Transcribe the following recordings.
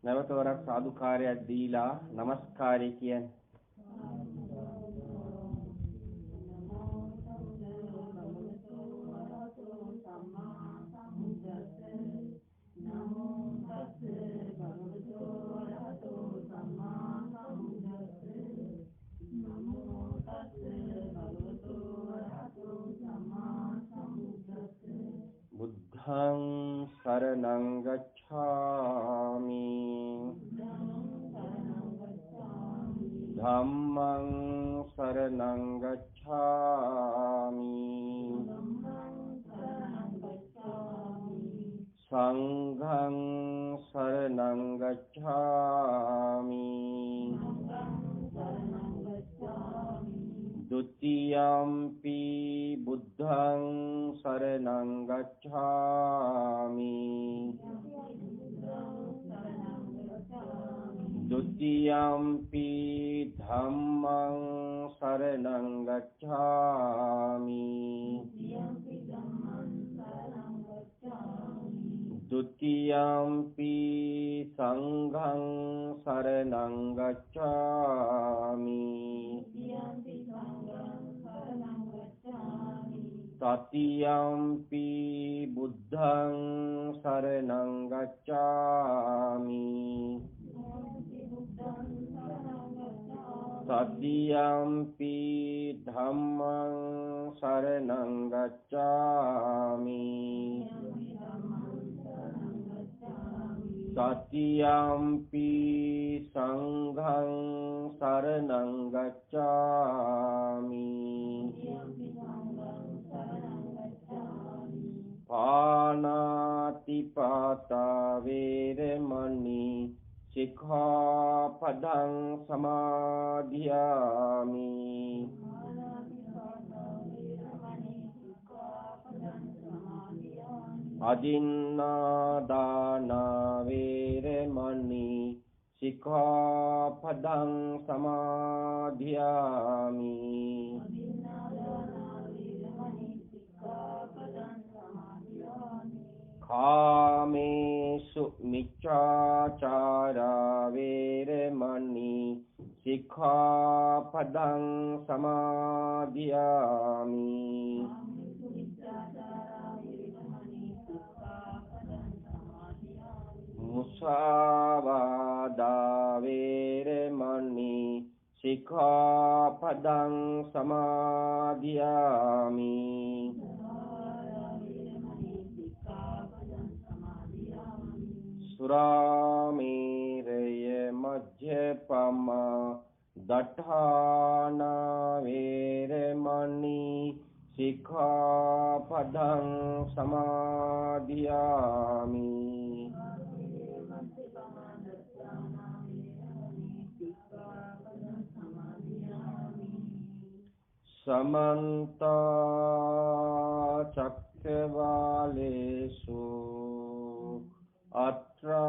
නැවත වරක් සාදුකාරයක් දීලා নমස්කාරය කියන්නේ. බුද්ධං සරණං ගච්ඡාමි ධම්මං සරණං ගච්ඡාමි සංඝං සරණං ගච්ඡාමි ဒုတိယံ පි බුද්ධං සරණං ගච්ඡාමි ဒုတိယံ පි ධම්මං සරණං ගච්ඡාමි ဒုတိယံ පි සංඝං සරණං ගච්ඡාමි တတိယံ පි බුද්ධං සරණං ගච්ඡාමි တတိယံ පි ධම්මං සරණං ගච්ඡාමි တတိယံ පි සංඝං සරණං ගච්ඡාමි ပါဏာတိပါတာဝေရမဏိ සික්ඛාපදං සමාදියාමි อดินนาดานาเวรมณีสิกขาปดังสมาธิยามิคาเมสุมิจฉาจาราเวรมณีสิกขาปดังสมาธิยามิ มุสาวาดาเวรมณีสิกขาปดังสมาธิยามิ สุราเมรยมัจเจปมาดัฏฐานาเวรมณีสิกขาปดังสมาธิยามิ समन्त चक्रवालेषु अत्रा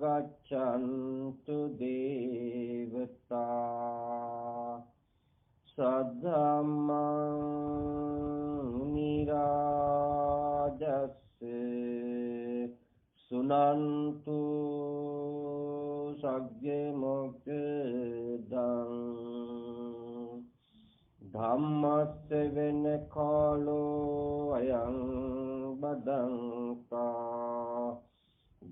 गच्छन्तु देवता सद्धम्मं निराजस्य सुनन्तु सग्गे मुक्तदं ධම්මස්ස වෙන කාලෝ අයං බදංතා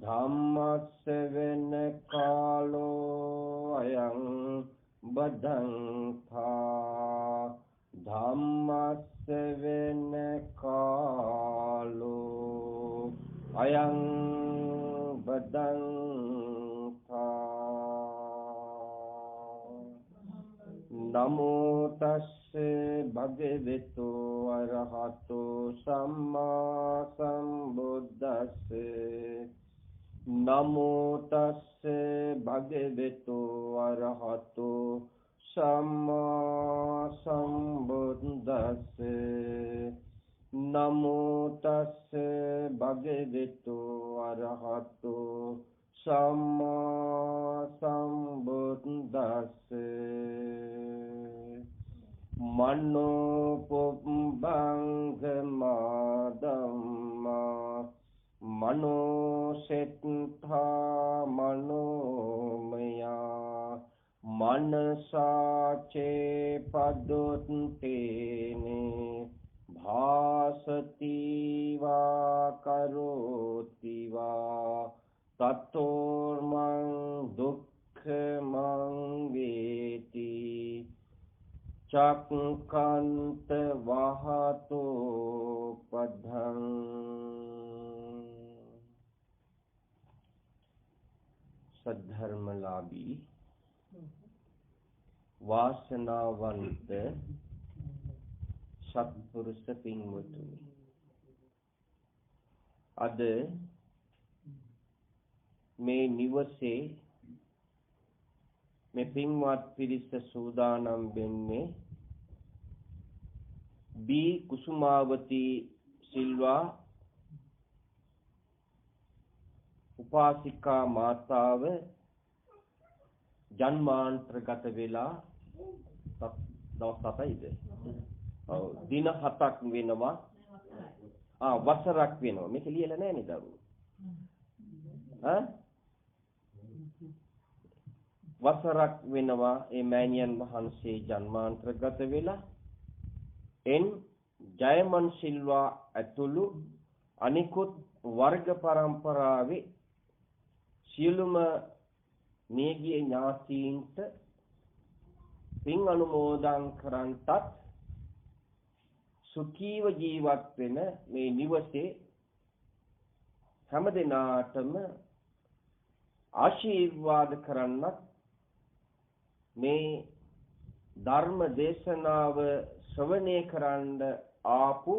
ධම්මස්ස වෙන කාලෝ අයං බදංතා ධම්මස්ස වෙන කාලෝ අයං බදංතා නමෝ තස්ස භගවතු අරහතෝ සම්මා සම්බුද්දස්ස නමෝ තස්ස භගවතු අරහතෝ සම්මා සම්බුද්දස්ස නමෝ තස්ස භගවතු අරහතෝ සම්මා සම්බුද්දස්ස මනෝ පුබ්බංගමා ධම්මා මනෝ සෙට්ඨා මනසාචේ පදුත්තේනේ භාසති වා කරෝති වා තතෝර්මං දුක්ඛමං වේති චක්ඛන්ත වහතෝ පද්ධං. සද්ධර්මලාභී වාසනාවන්ත සත්පුරුෂ පින්වතුනි, අද මේ නිවසේ මේ පින්වත් පිරිස සූදානම් වෙන්නේ බී කුසුමාවතී සිල්වා උපාසිකා මාතාව ජන්මාන්තරගත වෙලා දවස් 7යිද? ඔව්, දින 7ක් වෙනවා. වසරක් වෙනවා. මේක ලියලා නැහැ නේද දරුවෝ? වසරක් වෙනවා මේ මෑණියන් වහන්සේ ජන්මාන්තරගත වෙලා. ජයමන් සිල්වා ඇතුළු අනිකුත් වර්ග පරම්පරාවේ සියලුම මියගිය ඥාතීන්ට පින් අනුමෝදන් කරන්ටත් සුඛීව ජීවත් වෙන මේ නිවසේ හැම දිනාටම ආශිර්වාද කරන්නත් මේ ධර්ම දේශනාව ශ්‍රවණය කරන්න ආපු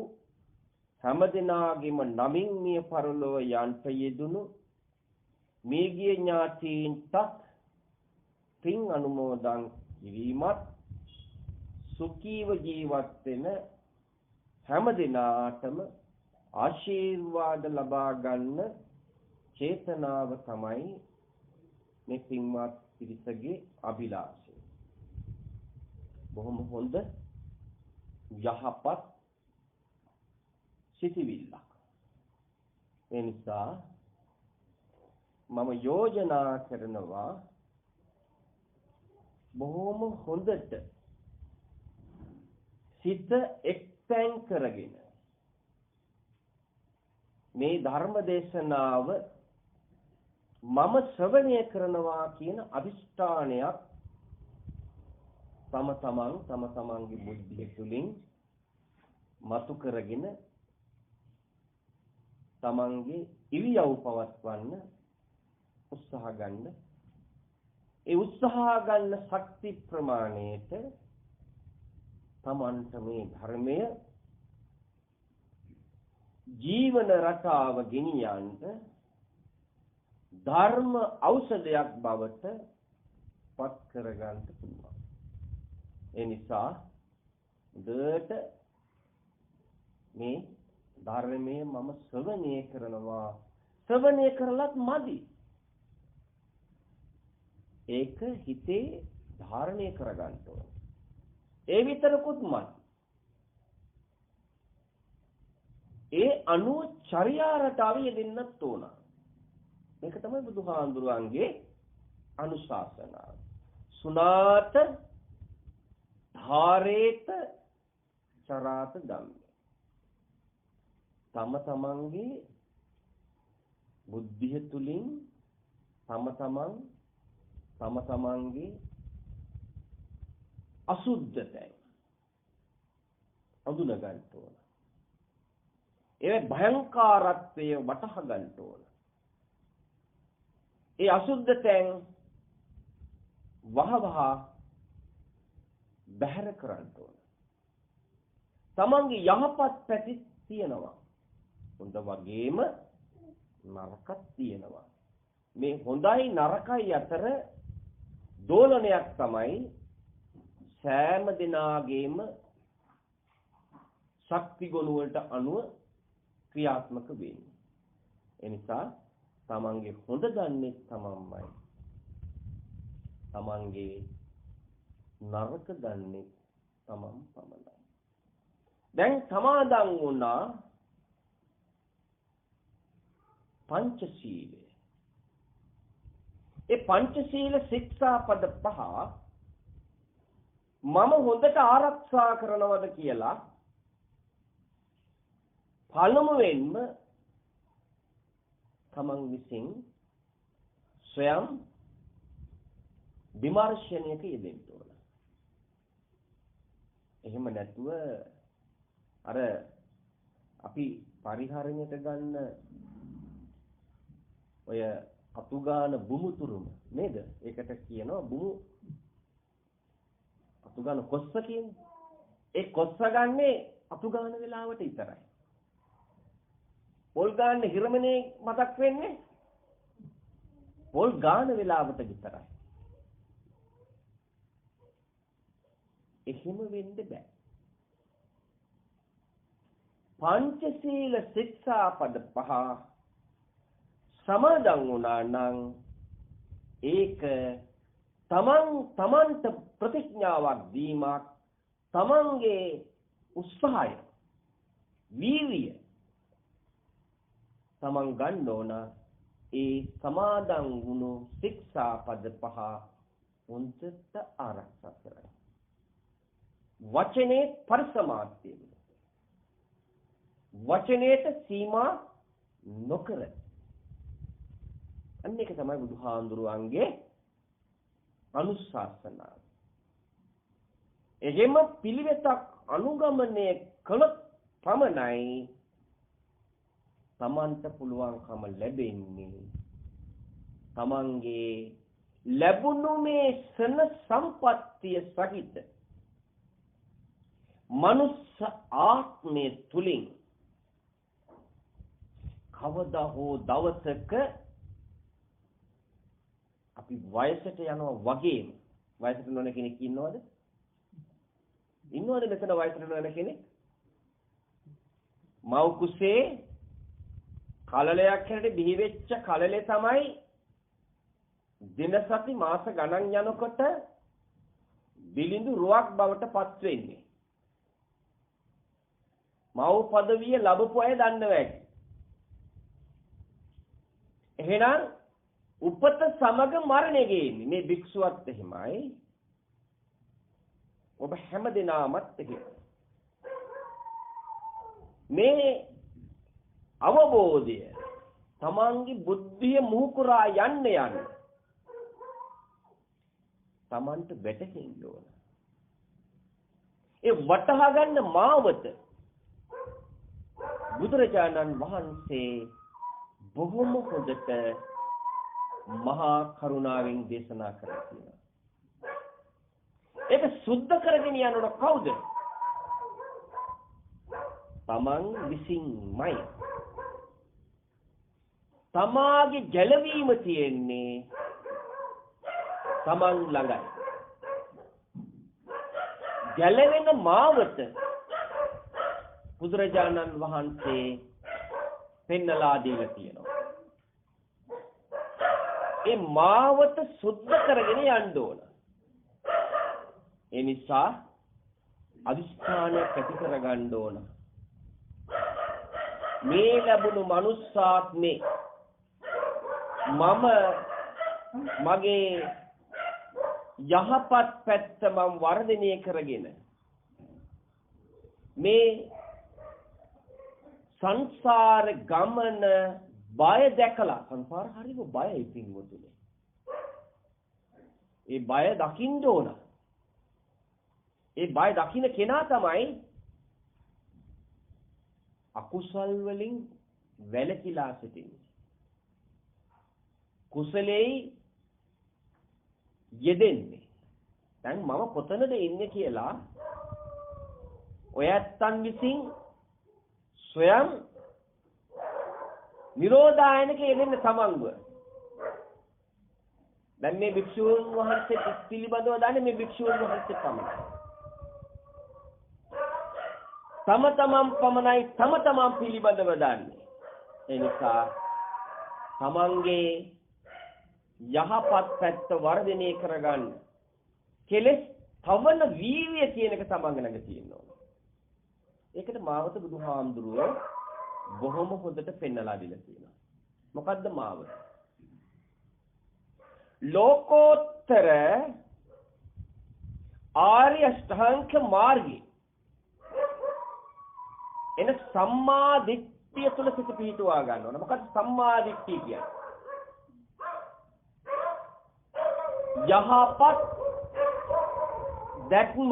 හැම දිනාගෙම නමින් මිය පරලොව යන්ට යෙදුණු මියගිය ඥාතීන්ට පින් අනුමෝදන් කිරීමත් සුඛීව ජීවත් වෙන හැම දිනාටම ආශිර්වාද ලබා ගන්න චේතනාව තමයි මේ පින්වත් පිරිසගේ අභිලාෂය. බොහොම හොඳ යහපත් සිතිවිල්ලක්. ඒ නිසා මම යෝජනා කරනවා බොහොම හොඳට සිත එක්තැන් කරගෙන මේ ධර්ම දේශනාව මම ශ්‍රවණය කරනවා කියන අදිෂ්ඨානයක් තම තමන්ගේ බුද්ධිය තුළින් මතු කරගෙන තමන්ගේ ඉරියව් පවත්වන්න උත්සාහ ගන්න. ඒ උත්සාහ ගන්න ශක්ති ප්‍රමාණයට තමන්ට මේ ධර්මය ජීවන රටාව ගෙනියන්න ධර්ම ඖෂධයක් බවට පත් කරගන්න පුළුවන්. ඒ නිසා දෙයට මේ ධර්මයේ මම ශ්‍රවණය කරනවා. ශ්‍රවණය කරලත් මදි. ඒක හිතේ ධාරණය කරගන්න ඕන. ඒ විතරකුත් මදි. ඒ අනුව චර්යා රටාවේ යෙදෙන්නත් ඕන. මේක තමයි බුදුහාඳුරන්ගේ අනුශාසනාව. සුනාත ධාරේත චරාත ධම්ම. තම තමන්ගේ බුද්ධිය තුලින් තම තමන්ගේ අසුද්ධතෙන් අඳුන ගන්න ඕන. ඒ භයංකාරත්වය වටහා ගන්න ඕන. ඒ අසුද්ධතෙන් වහවහ බැහැර කරන්න ඕන. තමන්ගේ යහපත් පැති තියෙනවා. හොඳ වගේම නරකක් තියෙනවා. මේ හොඳයි නරකයි අතර දෝලනයක් තමයි සෑම දිනාගේම ශක්ති ගුණ වලට අනුව ක්‍රියාත්මක වෙන්නේ. ඒ නිසා තමන්ගේ හොඳ දන්නේ තමන්මයි. තමන්ගේ නරක දන්නේ තමන් පමණයි. දැන් සමාදන් වුණා පංචශීලය. ඒ පංචශීල ශික්ෂාපද පහ මම හොඳට ආරක්ෂා කරනවද කියලා පළමුවෙන්ම තමන් විසින් ස්වයං විමර්ශනයක යෙදෙන්න ඕන. එහෙම නැතුව අර අපි පරිහරණයට ගන්න ඔය අතුගාන බුමුතුරුම නේද? ඒකට කියනවා බුමු අතුගාන කොස්ස කියන්නේ. ඒ කොස්ස ගන්නේ අතුගාන වෙලාවට විතරයි. පොල් ගන්න හිරමනේ මතක් වෙන්නේ පොල් ගාන වෙලාවට විතරයි. එහෙම වෙන්න බෑ. පංචශීල ශික්ෂාපද 5 සමාදන් වුණා නම් ඒක තමන්ට ප්‍රතිඥාවක් දීමක්, තමන්ගේ උත්සාහය, වීර්යය තමන් ගන්න ඕන. ඒ සමාදන් වුණු ශික්ෂාපද 5 හොඳට ආරක්ෂා කරගන්න. වචනේ පරිසමාප්තිය. වචනයට සීමා නොකර. අන්න ඒක තමයි බුදුහාඳුරුවන්ගේ අනුශාසනාව. එහෙම පිළිවෙතක් අනුගමනය කළොත් පමණයි තමන්ට පුළුවන්කම ලැබෙන්නේ තමන්ගේ ලැබුණු මේ සන සම්පත්තිය සහිත මනුස්ස ආත්මය තුලින් කවදා හෝ දවසක අපි වයසට යනවා වගේම වයසට යන කෙනෙක් ඉන්නවද? ඉන්නවද මෙතන වයසට යන කෙනෙක්? මව් කුසේ කලලයක් හැරෙට බිහි වෙච්ච කලලේ තමයි දින සති මාස ගණන් යනකොට බිලිඳු රුවක් බවට පත් වෙන්නේ. මව් පදවිය ලැබපු අය දන්නවා ඇති. එහෙනම් උපත සමග මරණය ගේන්නේ මේ භික්ෂුවත් එහෙමයි. ඔබ හැමදෙනාමත් එහෙමයි. මේ අවබෝධය තමන්ගේ බුද්ධිය මුහුකුරා යන්න තමන්ට වැටහෙන්න ඕන. ඒ වටහා ගන්න මාවත බුදුරජාණන් වහන්සේ බොහොම හොඳට මහා කරුණාවෙන් දේශනා කරලා තියෙනවා. ඒක සුද්ධ කරගෙන යනකොට කවුද? තමන් විසින්මයි. තමාගේ ගැලවීම තියෙන්නේ තමන් ළඟයි. ගැලවෙන මාවත බුදුරජාණන් වහන්සේ පෙන්නලා දීලා තියෙනවා. ඒ මාවත සුද්ධ කරගෙන යන්න ඕන. ඒ නිසා අදිස්ථානයක් ඇති කරගන්න ඕන. මේ ලැබුණු මනුස්සාත්මේ මම මගේ යහපත් පැත්ත මම වර්ධනය කරගෙන මේ සංසාර ගමන බය දැකලා සංසාර හරිම බයයි පින්වතුනි. ඒ බය දකින්න ඕන. ඒ බය දකින්න කෙනා තමයි අකුසල් වලින් වැළකීලා සිටින්නේ. කුසලෙයි යෙදෙන්නේ. දැන් මම කොතනද ඉන්නේ කියලා ඔයත්තන් විසින් ස්වයං නිරෝධායනක යෙදෙන්න තමන්ව. දැන් මේ භික්ෂුන් වහන්සේ පිළිබඳව දන්නේ මේ භික්ෂුන් වහන්සේ පමණයි. තම තමන් පිළිබඳව දන්නේ. ඒ නිසා තමන්ගේ යහපත් පැත්ත වර්ධනය කරගන්න කෙලෙස් තවන වීර්යය කියන එක තමන් ළඟ තියෙනවා. ඒකට මාවත බුදුහාමුදුරුවෝ බොහොම හොඳට පෙන්නලා දීලා තියෙනවා. මොකද්ද මාවත? ලෝකෝත්තර ආර්ය අෂ්ටාංග මාර්ගයේ එන සම්මා දිට්ඨිය තුල සිත පිහිටුවා ගන්න ඕන. මොකද සම්මා දිට්ඨිය කියන්නේ? යහපත් දැක්ම,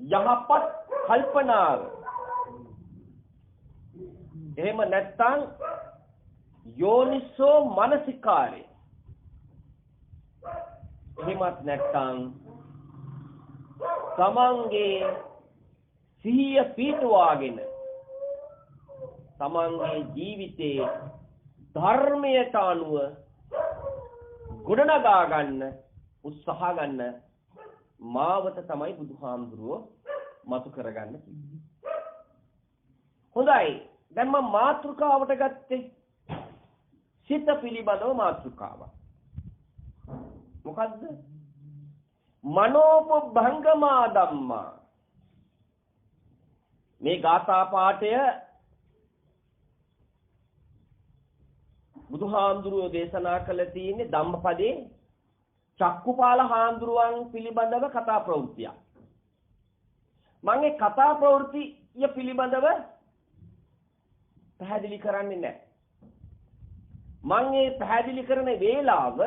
යහපත් කල්පනාව. එහෙම නැත්නම් යෝනිසෝ මනසිකාරය. එහෙමත් නැත්නම් තමන්ගේ සිහිය පිටුවාගෙන තමන්ගේ ජීවිතේ ධර්මයට අනුව ගොඩනගා ගන්න උත්සාහ ගන්න මාවත තමයි බුදුහාමුදුරුවෝ මතු කරගන්න කිව්වේ. හොඳයි. දැන් මම මාතෘකාවට ගත්තේ සිත පිළිබඳව මාතෘකාවක්. මොකද්ද? මනෝපභංගමා ධම්මා. මේ ගාථා පාඨය බුදුහාමුදුරුවෝ දේශනා කළ තියෙන්නේ ධම්මපදයේ චක්කුපාල හාමුදුරුවන් පිළිබඳව කතා ප්‍රවෘත්තිය. මම ඒ කතා ප්‍රවෘත්තිය පිළිබඳව පැහැදිලි කරන්නේ නැහැ. මම මේ පැහැදිලි කරන වේලාව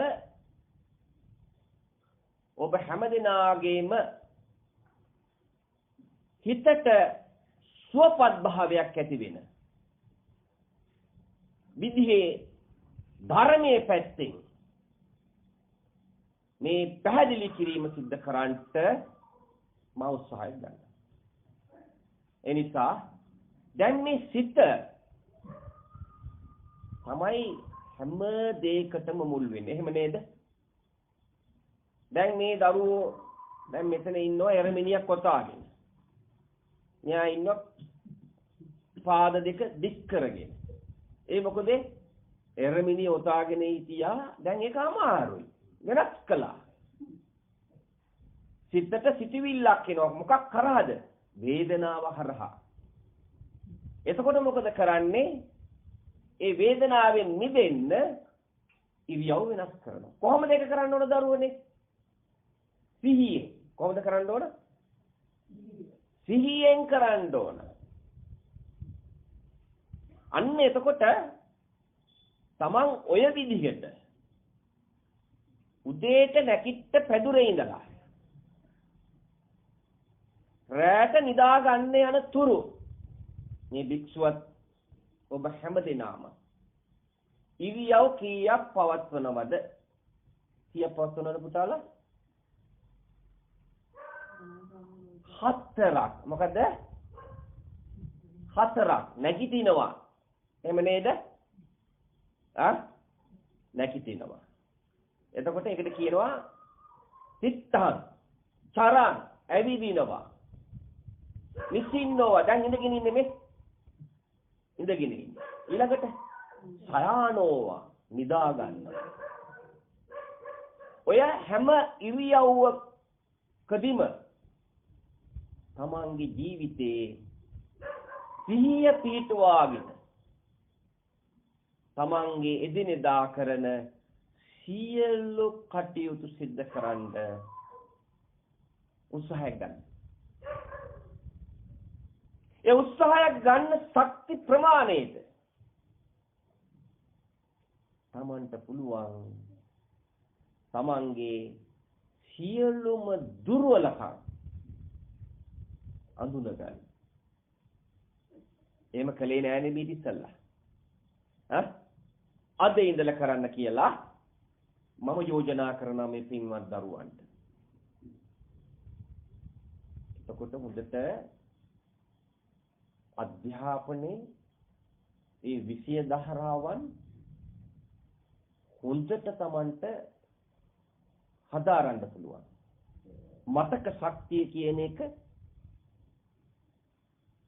ඔබ හැමදෙනාගේම හිතට සුවපත් භාවයක් ඇති වෙන විදිහේ ධර්මයේ පැත්තෙන් මේ පැහැදිලි කිරීම සිද්ධ කරන්නට මම උත්සාහය ගන්නවා. ඒ නිසා දැන් මේ සිත තමයි හැම දෙයකටම මුල් වෙන්නේ. එහෙම නේද? දැන් මේ දරුවෝ දැන් මෙතන ඉන්නවා එරමිනියක් කොටාගෙන. මෙයා ඉන්නවා පාද දෙක දික් කරගෙන. ඒ මොකද එරමිනිය ඔතාගෙන හිටියා. දැන් ඒක අමාරුයි. වෙනස් කළා. සිතට සිටිවිල්ලක් එනවා. මොකක් කරාද? වේදනාව හරහා. එතකොට මොකද කරන්නේ? ඒ වේදනාවෙන් මිදෙන්න ඉරියව් වෙනස් කරනවා. කොහොමද ඒක කරන්න ඕන දරුවනේ? සිහියෙන්. කොහොමද කරන්න ඕන? සිහියෙන් කරන්න ඕන. අන්න එතකොට තමන් ඔය විදිහට උදේට නැකිට පැදුරේ ඉඳලා රැට නිදා ගන්න යන තුරු මේ භික්ෂුවත් ඔබ හැමදෙනාම ඉරියව් කීයක් පවත්වනවද? කීයක් පවත්වනවද පුතාලා? 4ක්. මොකද 4ක් නැගිටිනවා. එහෙම නේද? නැගිටිනවා. එතකොට ඒකට කියනවා සිත්තං චරං ඇවිදිනවා. නිසින්නෝවා. දැන් ඉඳගෙන ඉන්නේ මේ. ඉඳගෙන ඉන්නේ. ඊළඟට සයානෝවා නිදා ගන්නවා. ඔය හැම ඉරියව්වකදීම තමන්ගේ ජීවිතේ සිහිය පිටුවාගෙන තමන්ගේ එදිනෙදා කරන සියලු කටයුතු සිද්ධ කරන්න උත්සාහය ගන්න. ඒ උත්සාහය ගන්න ශක්ති ප්‍රමාණයට තමන්ට පුළුවන් තමන්ගේ සියලුම දුර්වලකම් අඳුන ගන්න. එහෙම කලේ නෑනේ මේ ඉතිසල්ලා. අද ඉඳලා කරන්න කියලා මම යෝජනා කරනවා මේ පින්වත් දරුවන්ට. එතකොට හොඳට අධ්‍යාපනයේ ඒ විෂය ධාරාවන් හොඳට Tamanට හදාරන්න පුළුවන්. මතක ශක්තිය කියන එක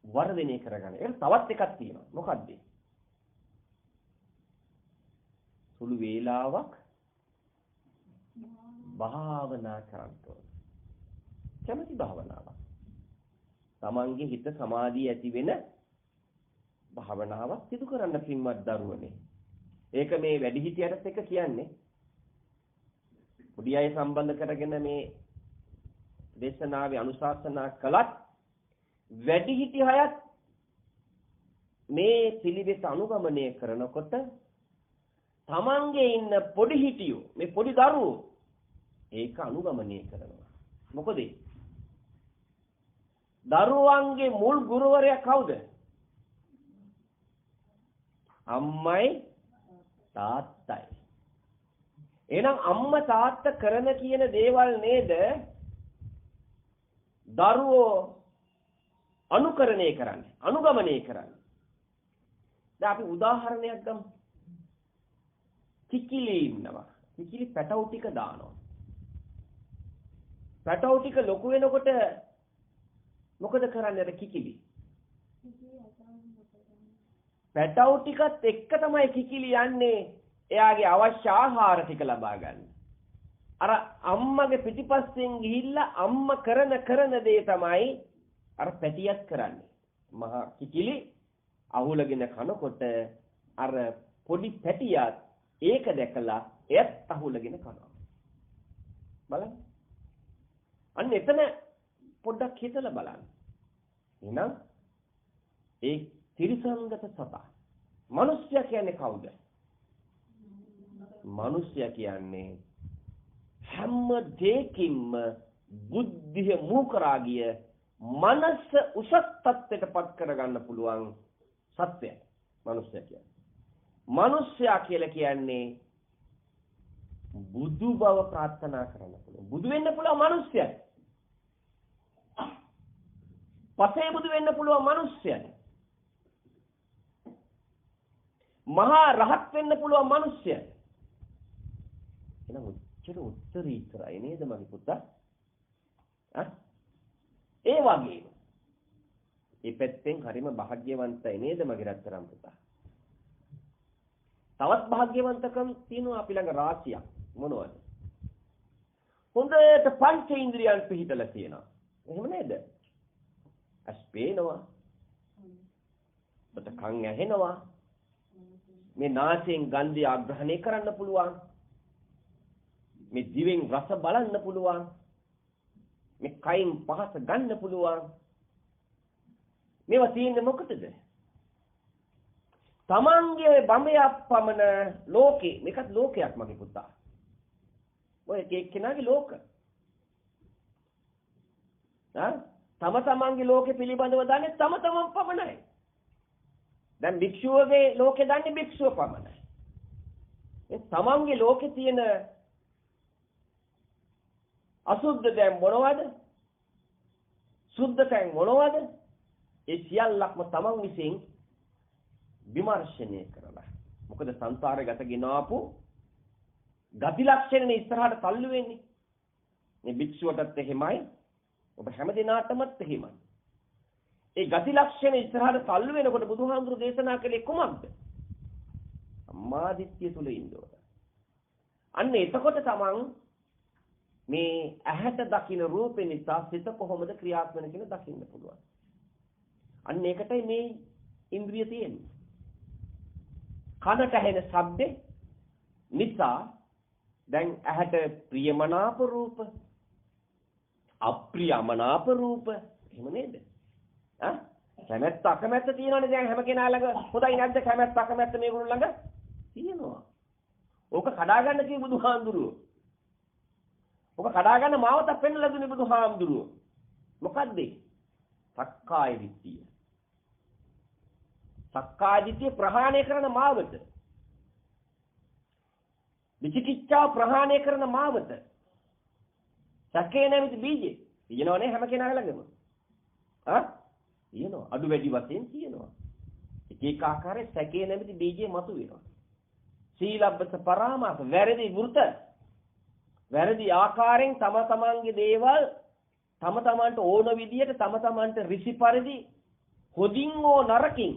වර්ධනය කරගන්න. ඒක තවත් එකක් තියෙනවා. මොකද්ද? සුළු වේලාවක් භාවනා කරන්න ඕන. කැමැති භාවනාවක්. තමන්ගේ හිත සමාධිය ඇති වෙන භාවනාවක් සිදු කරන්න පින්වත් දරුවනේ. ඒක මේ වැඩිහිටියටත් එක කියන්නේ. පොඩි අය සම්බන්ධ කරගෙන මේ දේශනාවේ අනුශාසනා කළත් වැඩිහිටි අයත් මේ පිළිවෙත අනුගමනය කරනකොට තමන්ගේ ඉන්න පොඩි හිටියෝ මේ පොඩි දරුවෝ ඒක අනුගමනය කරනවා. මොකද දරුවන්ගේ මුල් ගුරුවරයා කවුද? අම්මයි තාත්තයි. එහෙනම් අම්මා තාත්තා කරන කියන දේවල් නේද දරුවෝ අනුකරණය කරන්නේ, අනුගමනය කරන්නේ. දැන් අපි උදාහරණයක් ගමු. කිකිලි ඉන්නවා. කිකිලි පැටවු ටික දානවා. පැටවු ටික ලොකු වෙනකොට මොකද කරන්නේ අර කිකිලි? පැටවු ටිකත් එක්ක තමයි කිකිලි යන්නේ එයාගේ අවශ්‍ය ආහාර ටික ලබා ගන්න. අර අම්මගේ පිටිපස්සෙන් ගිහිල්ලා අම්මා කරන දේ තමයි අර පැටියත් කරන්නේ. මහා කිකිලි අහුලගෙන කනකොට අර පොඩි පැටියත් ඒක දැකලා එයත් අහුලගෙන කනවා. බලන්න. අන්න එතන පොඩ්ඩක් හිතලා බලන්න. එහෙනම් ඒ තිරිසංගත සතා. මිනිස්සයා කියන්නේ කවුද? මිනිස්සයා කියන්නේ හැම දෙයකින්ම බුද්ධිය මූකරා ගිය මනස උසස් තත්ත්වයට පත් කරගන්න පුළුවන් සත්‍යය. මිනිස්සයා කියන්නේ. මිනිස්සයා කියලා කියන්නේ බුදු බව ප්‍රාර්ථනා කරන්න පුළුවන්. බුදු වෙන්න පුළුවන් මිනිස්සයයි. පසේ බුදු වෙන්න පුළුවන් මිනිස්සයයි. මහා රහත් වෙන්න පුළුවන් මිනිස්සයයි. එහෙනම් උත්තරීතරයි නේද මගේ පුතා? ඒ වගේ. මේ පැත්තෙන් හරිම භාග්‍යවන්තයි නේද මගේ රත්තරන් පුතා? තවත් භාග්‍යවන්තකම් තියෙනවා අපි ළඟ රාශියක්. මොනවද? හොඳට පංච ඉන්ද්‍රියන් පිහිටලා තියෙනවා. එහෙම නේද? ඇස් පේනවා. ඔත කන් ඇහෙනවා. මේ නාසයෙන් ගන්ධය ආග්‍රහණය කරන්න පුළුවන්. මේ දිවෙන් රස බලන්න පුළුවන්. මේ කයින් පහස ගන්න පුළුවන්. මේවා තියෙන්නේ මොකටද? තමන්ගේ බඹයක් පමණ ලෝකේ. මේකත් ලෝකයක් මගේ පුතා. ඔය එක්කෙනාගේ ලෝක. තම තමන්ගේ ලෝකෙ පිළිබඳව දන්නේ තම තමන් පමණයි. දැන් භික්ෂුවගේ ලෝකෙ දන්නේ භික්ෂුව පමණයි. ඒ තමන්ගේ ලෝකේ තියෙන අසුද්ධ දැන් මොනවද? සුද්ධ දැන් මොනවද? ඒ සියල්ලක්ම තමන් විසින් විමර්ශනය කරලා. මොකද සංසාරේ ගත ගෙනාපු ගති ලක්ෂණනේ ඉස්සරහට තල්ලු වෙන්නේ. මේ භික්ෂුවටත් එහෙමයි. ඔබ හැම දිනාටමත් එහෙමයි. ඒ ගති ලක්ෂණ ඉස්සරහට තල්ලු වෙනකොට බුදුහාමුදුරු දේශනා කළේ කුමක්ද? සම්මාදිට්ඨිය තුල ඉන්න ඕන. අන්න එතකොට තමන් මේ ඇහැට දකින්න රූපේ නිසා සිත කොහොමද ක්‍රියාත්මක වෙන කියලා දකින්න පුළුවන්. අන්න ඒකටයි මේ ඉන්ද්‍රිය තියෙන්නේ. කනට ඇහෙන ශබ්දේ නිසා දැන් ඇහැට ප්‍රියමනාප රූප අප්‍රියමනාප රූප එහෙම නේද? කැමැත්ත අකමැත්ත තියෙනවනේ දැන් හැම කෙනා ළඟ. හොඳයි නැද්ද කැමැත්ත අකමැත්ත මේගොල්ලෝ ළඟ තියෙනවා. ඕක කඩා ගන්න කිව්ව බුදුහාමුදුරුවෝ. ඕක කඩා ගන්න මාවතක් පෙන්නලා දුන්නේ බුදුහාමුදුරුවෝ. මොකද්ද? සක්කාය දිට්ඨිය. සක්කාය දිට්ඨිය ප්‍රහාණය කරන මාවත. විචිකිච්ඡාව ප්‍රහාණය කරන මාවත. සැකේ නැමැති බීජේ. තියෙනවනේ හැම කෙනා ළඟම. තියෙනවා. අඩු වැඩි වශයෙන් තියෙනවා. එක එක ආකාරයේ සැකේ නැමැති බීජේ මතුවෙනවා. සීලබ්බත පරාමාස වැරදි වෘත. වැරදි ආකාරයෙන් තම තමන්ගේ දේවල් තම තමන්ට ඕන විදියට තම තමන්ට ඍෂි පරිදි හොදින් හෝ නරකින්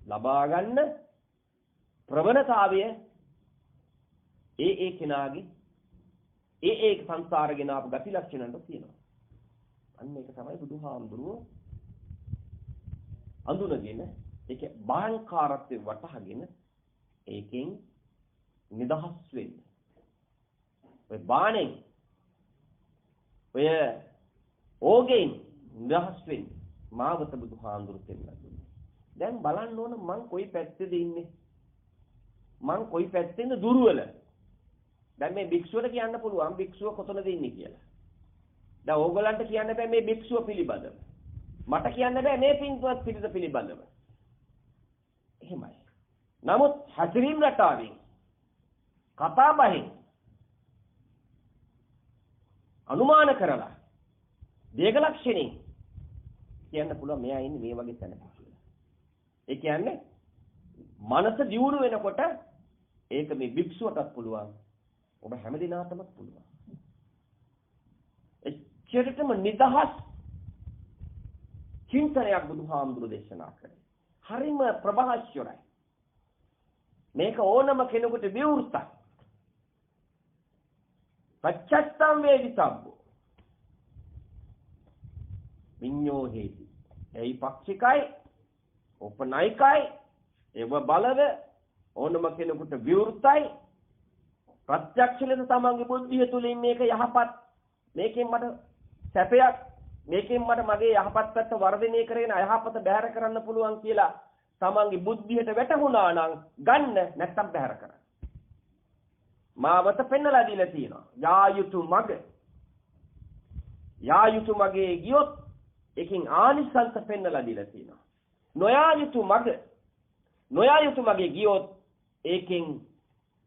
ලබා ගන්න ප්‍රවණතාවය ඒ කෙනාගේ ඒ සංසාරගෙන ආපු ගති ලක්ෂණන්ට තියෙනවා. අන්න ඒක තමයි බුදුහාමුදුරුවෝ අඳුනගෙන ඒකේ බාහංකාරත්වය වටහාගෙන ඒකෙන් නිදහස් වෙන්න. ඔය බාණෙන් ඔය ඕගෙන් නිදහස් වෙන්න මාවත බුදුහාඳුරු පෙන්නලා දුන්නා. දැන් බලන්න ඕන මං කොයි පැත්තේද ඉන්නේ? මං කොයි පැත්තේද දුර්වල? දැන් මේ භික්ෂුවට කියන්න පුළුවන් භික්ෂුව කොතනද ඉන්නේ කියලා. දැන් ඕගොල්ලන්ට කියන්න බෑ මේ භික්ෂුව පිළිබඳව. මට කියන්න බෑ මේ පින්තුවත් පිළිද පිළිබඳව. එහෙමයි. නමුත් හැසිරීම් රටාවෙන් කතා බහින් අනුමාන කරලා දේග ලක්ෂණේ කියන්න පුළුවන් මෙයා ඉන්නේ මේ වගේ තැනක කියලා. ඒ කියන්නේ මනස දියුණු වෙනකොට ඒක මේ භික්ෂුවටත් පුළුවන්. ඔබ හැමදිනාටම පුළුවන්. එච්චරටම නිදහස් චින්තනයක් බුදුහාමුදුරු දේශනා කරේ. හරිම ප්‍රභාස්වරයි. මේක ඕනම කෙනෙකුට විවෘතයි. පච්චත්තම් වේදිතබ්බෝ. විඤ්ඤෝ හේති. ඒ පක්ෂිකයි, උපනයිකයි, ඒව බලව ඕනම කෙනෙකුට විවෘතයි. ප්‍රත්‍යක්ෂ ලෙස තමන්ගේ බුද්ධිය තුලින් මේක යහපත්, මේකෙන් මට සැපයක්, මේකෙන් මට මගේ යහපත් පැත්ත වර්ධනය කරගෙන අයහපත බැහැර කරන්න පුළුවන් කියලා තමන්ගේ බුද්ධියට වැටහුණා නම් ගන්න, නැත්තම් බැහැර කරන්න. මාවත පෙන්නලා දීලා තියෙනවා. යා යුතු මග. යා යුතු මගේ ගියොත් ඒකෙන් ආනිසංස පෙන්නලා දීලා තියෙනවා. නොයා යුතු මග. නොයා යුතු මගේ ගියොත් ඒකෙන්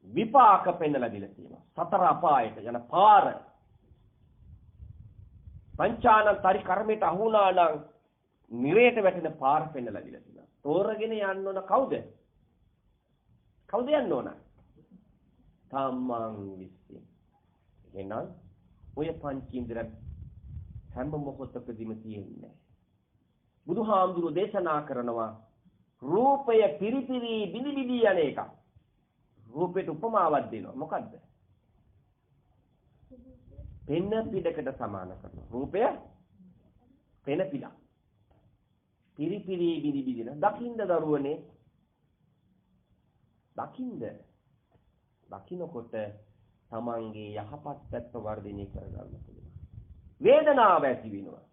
විපාක පෙන්නලා දීලා තියෙනවා. සතර අපායට යන පාර. පංචානන්තරි කර්මයට අහුණා නම් නිරේට වැටෙන පාර පෙන්නලා දීලා තියෙනවා. තෝරගෙන යන්න ඕන කවුද? කවුද යන්න ඕන? තමන් විසින්. එහෙනම් ඔය පංචේන්ද්‍ර හැම මොහොතකදීම තියෙන්නේ. බුදුහාමුදුරු දේශනා කරනවා රූපය පිරිපිරි බිලි බිලි යන එක. රූපයට උපමාවක් දෙනවා. මොකද්ද? පෙන පිටකට සමාන කරනවා. රූපය පෙන පිටක්. පිරිපිරි බිලි බිලි යන. දකින්න දරුවනේ. දකින්නකොට තමන්ගේ යහපත් පැත්ත වර්ධනය කරගන්න පුළුවන්. වේදනාව ඇති වෙනවා.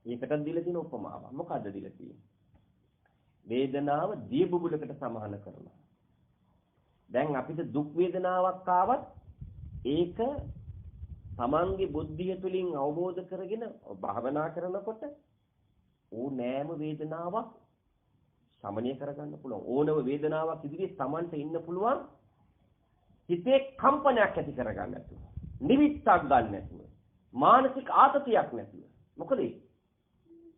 ඒකට දීලා තියෙන උපමාවක්. මොකද්ද දීලා තියෙන්නේ? වේදනාව දිය බුබුලකට සමාන කරනවා. දැන් අපිට දුක් වේදනාවක් ආවත් ඒක තමන්ගේ බුද්ධිය තුලින් අවබෝධ කරගෙන භාවනා කරනකොට ඕනෑම වේදනාවක් සමනය කරගන්න පුළුවන්. ඕනම වේදනාවක් ඉදිරියේ තමන්ට ඉන්න පුළුවන්. හිතේ කම්පනයක් ඇති කරගන්න නැතුව, නිවිත්තක් ගන්න නැතුව, මානසික ආතතියක් නැතුව. මොකද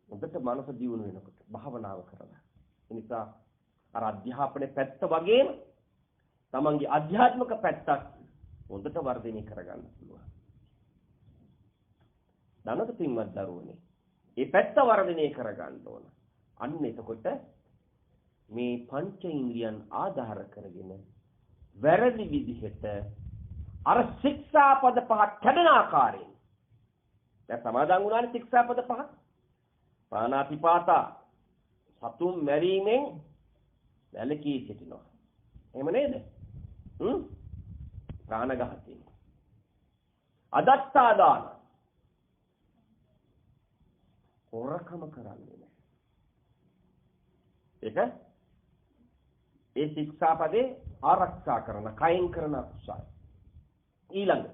ඔබට මනස දියුණු වෙනකොට භාවනාව කරලා. ඒ නිසා අර අධ්‍යාපනයේ පැත්ත වගේම තමන්ගේ ආධ්‍යාත්මික පැත්තත් හොඳට වර්ධනය කරගන්න පුළුවන්. ධනක පින්වත් දරුවනේ, මේ පැත්ත වර්ධනය කරගන්න ඕන. අන්න එතකොට මේ පංච ඉන්ද්‍රියන් ආධාර කරගෙන වැරදි විදිහට අර ශික්ෂාපද පහ කැඩෙන ආකාරයෙන් දැන් සමාදන් වුණානේ ශික්ෂාපද පහ. පාණාතිපාතා සතුන් මැරීමෙන් වැළකී සිටිනවා. එහෙම නේද? ප්‍රාණඝාතයෙන්. අදත්තාදාන. හොරකම කරන්නේ නැහැ. ඒක ඒ ශික්ෂාපදේ ආරක්ෂා කරන කයින් කරන අකුසල. ඊළඟ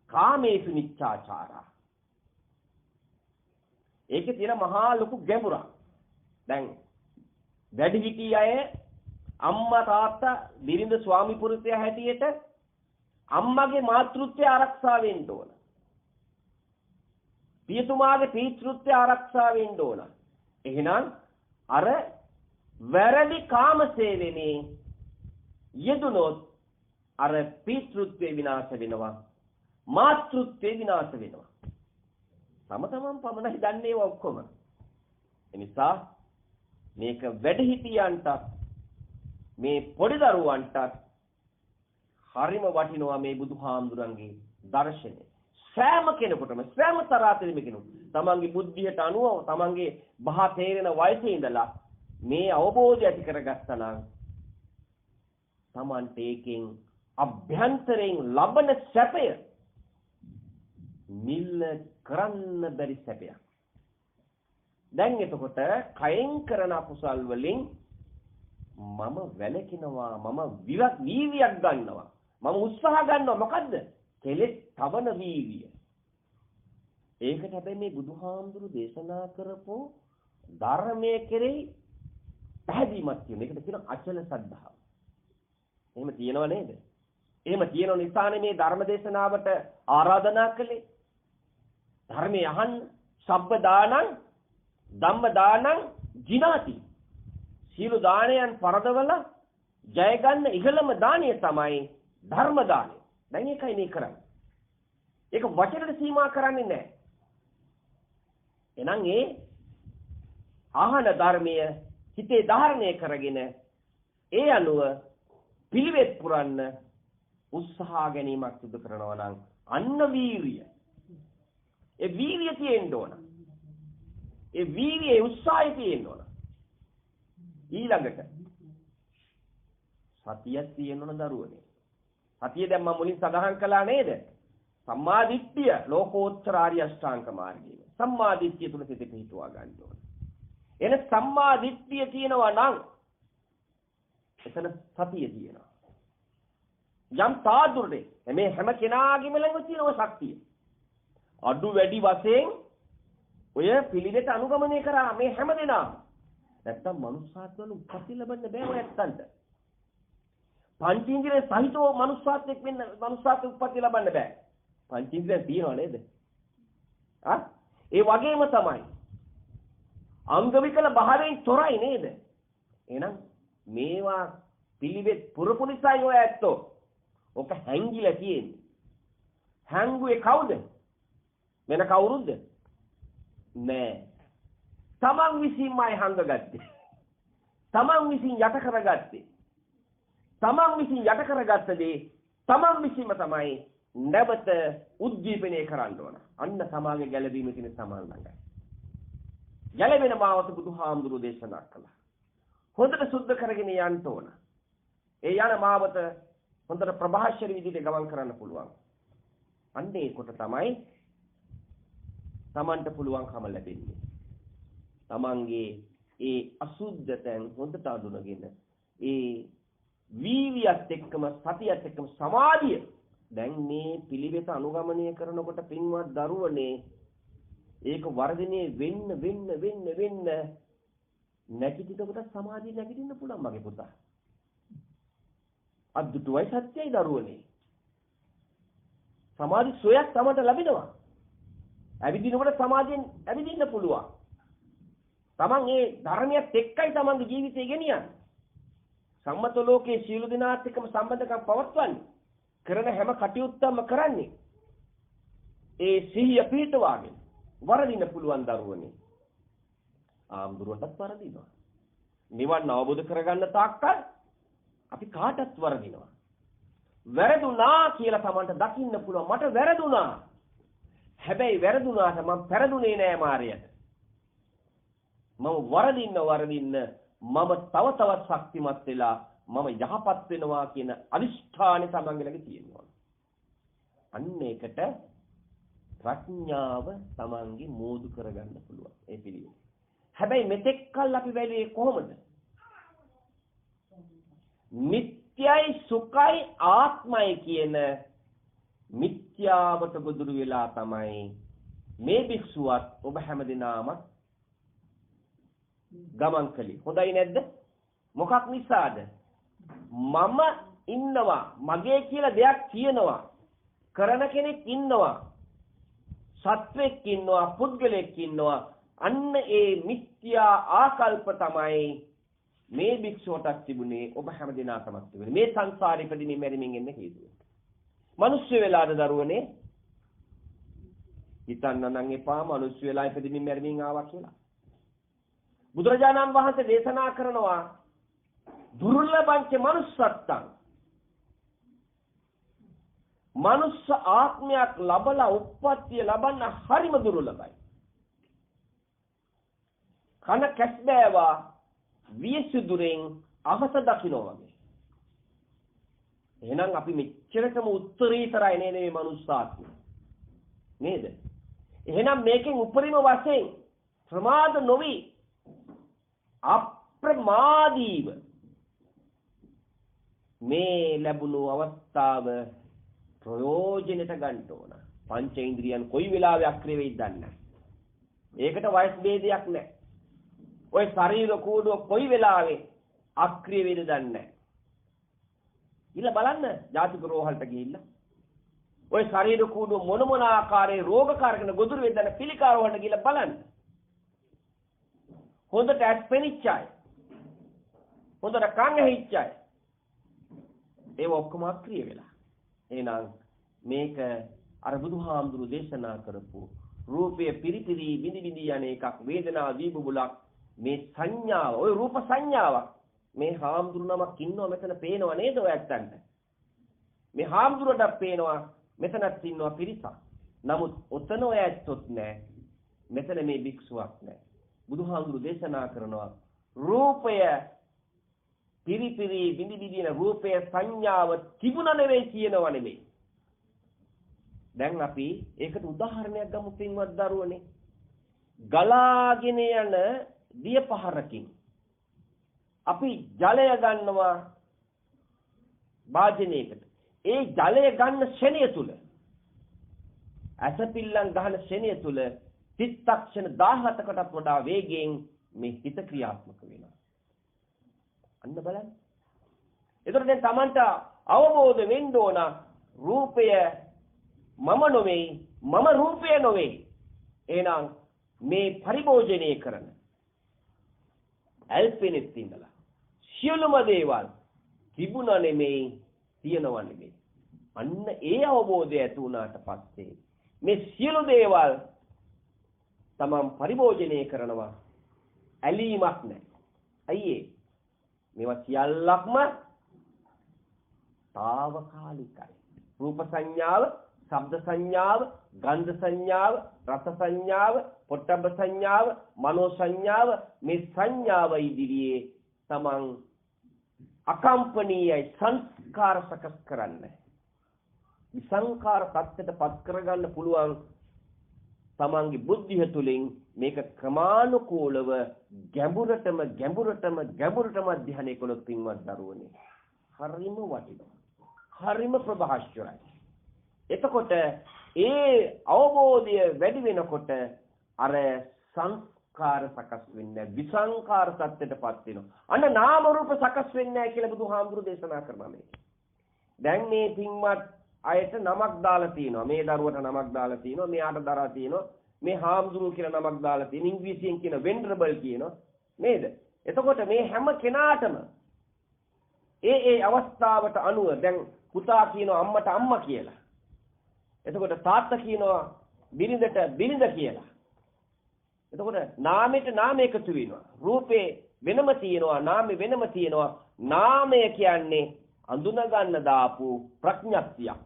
කාමේසු මිච්ඡාචාරා. ඒකේ තියෙන මහා ලොකු ගැඹුරක්. දැන් වැඩිහිටි අය අම්මා තාත්තා බිරිඳ ස්වාමි පුරුෂයා හැටියට අම්මගේ මාතෘත්වය ආරක්ෂා වෙන්න ඕන. පියතුමාගේ පීතෘත්වය ආරක්ෂා වෙන්න ඕන. එහෙනම් අර වැරදි කාම සේවනයේ යෙදුනොත් අර පීතෘත්වය විනාශ වෙනවා. මාතෘත්වය විනාශ වෙනවා. තම තමන් පමණයි දන්නේ ඒවා ඔක්කොම. එනිසා මේක වැඩිහිටියන්ට මේ පොඩි දරුවන්ට හරිම වටිනවා මේ බුදුහාමුදුරන්ගේ දර්ශනය. සෑම කෙනෙකුටම සෑම තරාතිරම කෙනෙකුට තමන්ගේ බුද්ධියට අනුව තමන්ගේ බහ තේරෙන වයසේ ඉඳලා මේ අවබෝධය ඇති කරගත්තා නම් තමන්ට ඒකෙන් අභ්‍යන්තරයෙන් ලබන සැපය මිල්ල කරන්න බැරි සැපයක්. දැන් එතකොට කයෙන් කරන අකුසල් වලින් මම වැළකිනවා, මම වීර්යයක් ගන්නවා, මම උත්සාහ ගන්නවා. මොකද්ද? කෙලෙස් තවන වීර්යය. ඒකට හැබැයි මේ බුදුහාමුදුරු දේශනා කරපු ධර්මයේ කෙරෙහි පැහැදීමක් තියෙන. ඒකට කියන අචල සද්ධාව. එහෙම තියෙනව නේද? එහෙම තියෙන නිසානේ මේ ධර්ම දේශනාවට ආරාධනා කළේ. ධර්මය අහන්න. සබ්බ දානං ධම්ම දානං ජිනාති. සීල දානයන් පරදවල ජය ගන්න ඉහළම දානය තමයි ධර්ම දානය. දැන් ඒකයි මේ කරන්නේ. ඒක වචනට සීමා කරන්නේ නැහැ. එහෙනම් ඒ ආහන ධර්මය හිතේ ධාරණය කරගෙන ඒ අනුව පිළිවෙත් පුරන්න උත්සාහ ගැනීමක් සිදු කරනවා නම් අන්න වීරිය. ඒ වීරිය තියෙන්න ඕන. ඒ වීරියේ උත්සාහය තියෙන්න ඕන. ඊළඟට සතියක් තියෙන්න ඕන දරුවනේ. සතිය දැන් මම මුලින් සඳහන් කළා නේද? සම්මා දිට්ඨිය ලෝකෝත්තර ආර්ය අෂ්ටාංග මාර්ගය. සම්මා දිට්ඨිය තුල සිට පිහිටුවා ගන්න ඕන. එන සම්මා දිට්ඨිය තියෙනවා නම් එතන සතිය තියෙනවා. යම් තාදුරේ මේ හැම කෙනාගේම ළඟ තියෙනවා ශක්තිය. අඩු වැඩි වශයෙන් ඔය පිළිවෙත අනුගමනය කරා මේ හැම දෙනාම. නැත්තම් මනුස්සාත්වල උප්පත්ති ලැබන්න බෑ ඔය ඇත්තන්ට. පංචේන්ද්‍රිය සහිතව මනුස්සාත්වෙක් වෙන්න මනුස්සාත්ව උප්පත්ති ලැබන්න බෑ. පංචේන්ද්‍රිය තියෙනව නේද? ඒ වගේම තමයි අංග විකල භාවයෙන් තොරයි නේද? එහෙනම් මේවා පිළිවෙත් පුරපු නිසායි ඔය ඇත්තෝ. ඔක හැංගිලා තියෙන්නේ. හැංගුවේ කවුද? වෙන කවුරුද? නෑ. තමන් විසින්මයි හංගගත්තේ. තමන් විසින් යට කරගත්තේ. තමන් විසින් යට කරගත්ත දේ තමන් විසින්ම තමයි නැවත උද්දීපනය කරන්න ඕන. අන්න සමාගේ ගැළවීම තියෙන සමාන ළඟයි. ගැළවෙන මාවත බුදුහාමුදුරුවෝ දේශනා කළා. හොඳට සුද්ධ කරගෙන යන්න ඕන. ඒ යන මාවත හොඳට ප්‍රභාෂ්‍යර විදිහට ගමන් කරන්න පුළුවන්. අන්න ඒකට තමයි තමන්ට පුළුවන්කම ලැබෙන්නේ. තමන්ගේ ඒ අසුද්ධ තැන් හොඳට අඳුනගෙන ඒ වීර්යයත් එක්කම සතියත් එක්කම සමාධිය දැන් මේ පිළිවෙත අනුගමනය කරනකොට පින්වත් දරුවනේ ඒක වර්ධනය වෙන්න නැගිටිනකොට සමාධිය නැගිටින්න පුළුවන් මගේ පුතා. අද්දුටුවයි සත්‍යයි දරුවනේ. සමාධි සොයක් තමට ලැබෙනවා. ඇවිදිනකොට සමාධියෙන් ඇවිදින්න පුළුවන්. තමන් මේ ධර්මයත් එක්කයි තමන්ගේ ජීවිතය ගෙනියන්නේ. සම්මත ලෝකයේ සීල දිනාත් එක්කම සම්බන්ධකම් පවත්වන්නේ. කරන හැම කටයුත්තක්ම කරන්නේ ඒ සිහිය පිටවාගෙන වරදින්න පුළුවන් දරුවනේ. ආම්දුරටත් වරදිනවා. නිවන් අවබෝධ කරගන්න තාක්කල් අපි කාටත් වරදිනවා. වැරදුනා කියලා තමන්ට දකින්න පුළුවන්. මට වැරදුනා. හැබැයි වැරදුනාට මම පෙරදුනේ නෑ මායයට. මම වරදින්න මම තව තවත් ශක්තිමත් වෙලා මම යහපත් වෙනවා කියන අදිෂ්ඨානය තමන්ගේ ළඟ තියෙනවා. අන්න ඒකට ප්‍රඥාව තමන්ගේ මෝදු කරගන්න පුළුවන් ඒ පිළිවෙල. හැබැයි මෙතෙක් කල් අපි වැළුවේ කොහොමද? නිට්ටයයි සුඛයි ආත්මයි කියන මිත්‍යාවට ගොදුරු වෙලා තමයි මේ භික්ෂුවත් ඔබ හැමදෙනාම ගමන් කළේ. හොඳයි නැද්ද? මොකක් නිසාද? මම ඉන්නවා, මගේ කියලා දෙයක් තියෙනවා, කරන කෙනෙක් ඉන්නවා, සත්වෙක් ඉන්නවා, පුද්ගලෙක් ඉන්නවා. අන්න ඒ මිත්‍යා ආකල්ප තමයි මේ භික්ෂුවටත් තිබුණේ, ඔබ හැමදෙනාටම තිබුණේ. මේ සංසාරේ ඉපදින්නේ මැරිමින් ඉන්න හේතුව. මිනිස්සු වෙලාද දරුවනේ? හිතන්න නම් එපා මිනිස්සු වෙලා ඉපදින්න මැරිමින් ආවා කියලා. බුදුරජාණන් වහන්සේ දේශනා කරනවා දුර්ලභංච manussත්තං. මනුස්ස ආත්මයක් ලබලා උප්පත්තිය ලබන්න හරිම දුර්ලභයි. කන කැස්බෑවා වියසුදුරෙන් අහස දකින්න වගේ. එහෙනම් අපි මෙච්චරටම උත්තරීතරයි නේද මේ මනුස්සාත්ම නේද? එහෙනම් මේකෙන් උපරිම වශයෙන් ප්‍රමාද නොවි අප්‍රමාදීව මේ ලැබුණු අවස්ථාව ප්‍රයෝජනෙට ගන්න ඕන. පංචේන්ද්‍රියන් කොයි වෙලාවෙ අක්‍රිය වෙයිද දන්නේ නැහැ. ඒකට වයස් ભેදයක් නැහැ. ඔය ශරීර කූඩුව කොයි වෙලාවෙ අක්‍රිය වෙයිද දන්නේ නැහැ. ඊළ බලන්න ජාතික රෝහලට ගිහිල්ලා ඔය ශරීර කූඩුව මොන මොන ආකාරයේ රෝග කාරකන ගොදුරු වෙද්දන පිළිකා රෝහලට ගිහිල්ලා බලන්න. හොඳට ඇස් පෙනිච්ච අය. හොඳට කන් ඇහිච්ච අය. ඒව ඔක්කොම අක්‍රිය වෙලා. එහෙනම් මේක අර බුදුහාමුදුරු දේශනා කරපු රූපයේ පිරිපිරි බිඳි බිඳි යන එකක් වේදනාව දීබුබුලක් මේ සංඥාව ඔය රූප සංඥාවක් මේ හාමුදුරු නමක් ඉන්නව මෙතන පේනව නේද ඔය ඇත්තන්ට මේ හාමුදුරුවන්ට පේනවා මෙතනත් ඉන්නවා පිරිසක් නමුත් ඔතන ඔය ඇත්තොත් නෑ මෙතන මේ භික්ෂුවක් නෑ බුදුහාමුදුරු දේශනා කරනවා රූපය පිරිපිරි බිඳි බිඳි යන රූපයේ සංඥාව තිබුණ නෙවෙයි කියනව නෙවෙයි දැන් අපි ඒකට උදාහරණයක් ගමු පින්වත් දරුවනේ ගලාගෙන යන දිය පහරකින් අපි ජලය ගන්නවා වාජනයකට ඒ ජලය ගන්න ශෙනිය තුල ඇසපිල්ලම් ගහන ශෙනිය තුල චිත්තක්ෂණ 17කටත් වඩා වේගයෙන් මේ හිත ක්‍රියාත්මක වෙනවා අන්න බලන්න එතකොට දැන් Tamanට අවබෝධ වෙන්න ඕන රූපය මම නොවේ මම රූපය නොවේ එහෙනම් මේ පරිභෝජනය කරන ඇල්පෙනෙත් ඉඳලා සියලුම දේවල් තිබුණා නෙමෙයි තියෙනවා නෙමෙයි අන්න ඒ අවබෝධය ඇති වුණාට පස්සේ මේ සියලු දේවල් තමන් පරිභෝජනය කරනවා ඇලීමක් නැහැ අයියේ මේවා සියල්ලක්ම తాවකාලිකයි රූප සංඥාව ශබ්ද සංඥාව, ගන්ධ සංඥාව, රස සංඥාව, පොට්ටබ්බ සංඥාව, මනෝ සංඥාව මේ සංඥාව ඉදිරියේ තමන් අකම්පනීයයි සංස්කාර සකස් කරන්නේ. විසංකාර තත්ත්වයට පත් කරගන්න පුළුවන් තමන්ගේ බුද්ධිය තුළින් මේක ක්‍රමානුකූලව ගැඹුරටම අධ්‍යයනය කළොත් පින්වත් දරුවනේ හරිම වටිනවා. හරිම ප්‍රභාෂ්වරයි. එතකොට ඒ අවබෝධය වැඩි වෙනකොට අර සංස්කාර සකස් වෙන්නේ විසංකාර සත්‍යයටපත් වෙනවා. අන්න නාම රූප සකස් වෙන්නේ නැහැ කියලා බුදුහාමුදුරු දේශනා කරනවා මේක. දැන් මේ පින්වත් අයට නමක් දාලා තියෙනවා. මේ දරුවට නමක් දාලා තියෙනවා. මෙයාට දරා තියෙනවා. මේ හාමුදුරු කියලා නමක් දාලා තියෙන ඉංග්‍රීසියෙන් කියන වෙන්ඩරබල් කියනවා. නේද? එතකොට මේ හැම කෙනාටම ඒ අවස්ථාවට අනුව දැන් පුතා කියනවා අම්මට අම්මා කියලා. එතකොට තාත්තා කියනවා බිරිඳට බිරිඳ කියලා. එතකොට නාමයට නාම එකතු වෙනවා. රූපේ වෙනම තියෙනවා, නාමේ වෙනම තියෙනවා. නාමය කියන්නේ අඳුන ගන්න දාපු ප්‍රඥප්තියක්.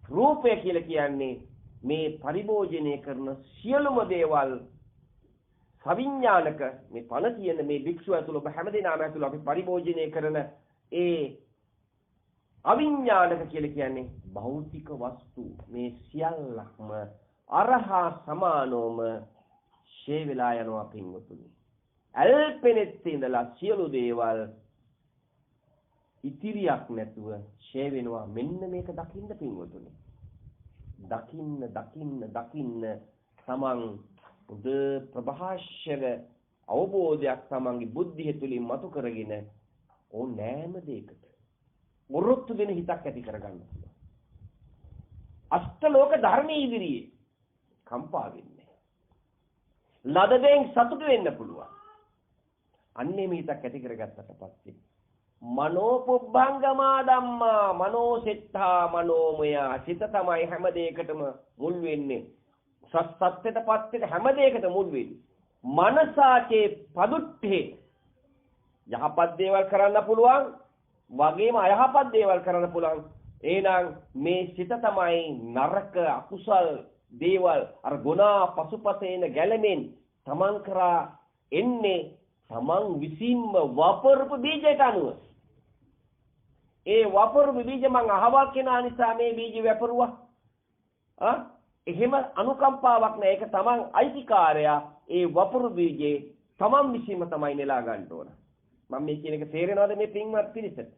රූපය කියලා කියන්නේ මේ පරිභෝජනය කරන සියලුම දේවල් සවිඥානික මේ පණ තියෙන මේ භික්ෂුව ඇතුළ ඔබ හැමදේනම ඇතුළ අපි පරිභෝජනය කරන ඒ අවිඥානික කියලා කියන්නේ භෞතික වස්තු මේ සියල්ලක්ම අරහා සමානෝම ෂේ වෙලා යනවා පින්වතුනි. අල්පෙනෙත් ඉඳලා සියලු දේවල් ඉතිරියක් නැතුව ෂේ වෙනවා. මෙන්න මේක දකින්න පින්වතුනි. දකින්න තමන් උද ප්‍රභාෂ්‍යව අවබෝධයක් තමන්ගේ බුද්ධිය තුලින් මතු කරගෙන ඕනෑම දෙයකට වරොත්තු දෙන හිතක් ඇති කරගන්න පුළුවන්. අෂ්ටලෝක ධර්මයේ ඉදිරියේ කම්පා වෙන්නේ. ලදදෙන් සතුටු වෙන්න පුළුවන්. අන්නේ මේ හිතක් ඇති කරගත්තට පස්සේ මනෝපුබ්බංගමා ධම්මා මනෝසෙට්ඨා මනෝමය සිත තමයි හැම දෙයකටම මුල් වෙන්නේ. සත්‍යයටපත් වෙන හැම දෙයකටම මුල් වෙන්නේ. මනසාචේ පදුට්ඨේ යහපත් දේවල් කරන්න පුළුවන් වගේම අයහපත් දේවල් කරන්න පුළුවන්. එහෙනම් මේ සිත තමයි නරක අකුසල් දේවල් අර ගුණා පසුපසේන ගැලමෙන් තමන් කරා එන්නේ තමන් විසින්ම වපරපු බීජයට අනුව. ඒ වපුරු බීජ මං අහවල් කෙනා නිසා මේ බීජ වැපරුවා. එහෙම අනුකම්පාවක් නැහැ. ඒක තමන් අයිතිකාරයා. ඒ වපුරු බීජේ තමන් විසින්ම තමයි නෙලා ගන්න ඕන. මම මේ කියන එක තේරෙනවද මේ පින්වත් පිරිසට?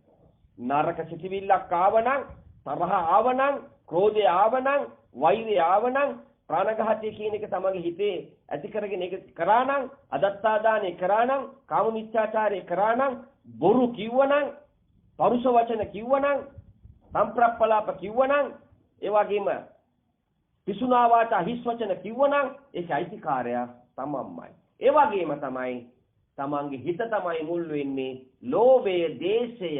නරක සිතිවිල්ලක් ආවනම්, තරහ ආවනම්, ක්‍රෝධය ආවනම්, වෛරය ආවනම්, ප්‍රාණඝාතය කියන එක තමන්ගේ හිතේ ඇති කරගෙන ඒක කරා නම්, අදත්තාදානය කරා නම්, කාම මිත්‍යාචාරය කරා නම්, බොරු කිව්වනම්, පරුෂ වචන කිව්වනම්, සම්ප්‍රප්පලාප කිව්වනම්, ඒ වගේම පිසුනා වාචා හිස් වචන කිව්වනම් ඒක අයිතිකාරයා තමන්මයි. ඒ වගේම තමයි තමන්ගේ හිත තමයි මුල් වෙන්නේ. ලෝභය, දේශය.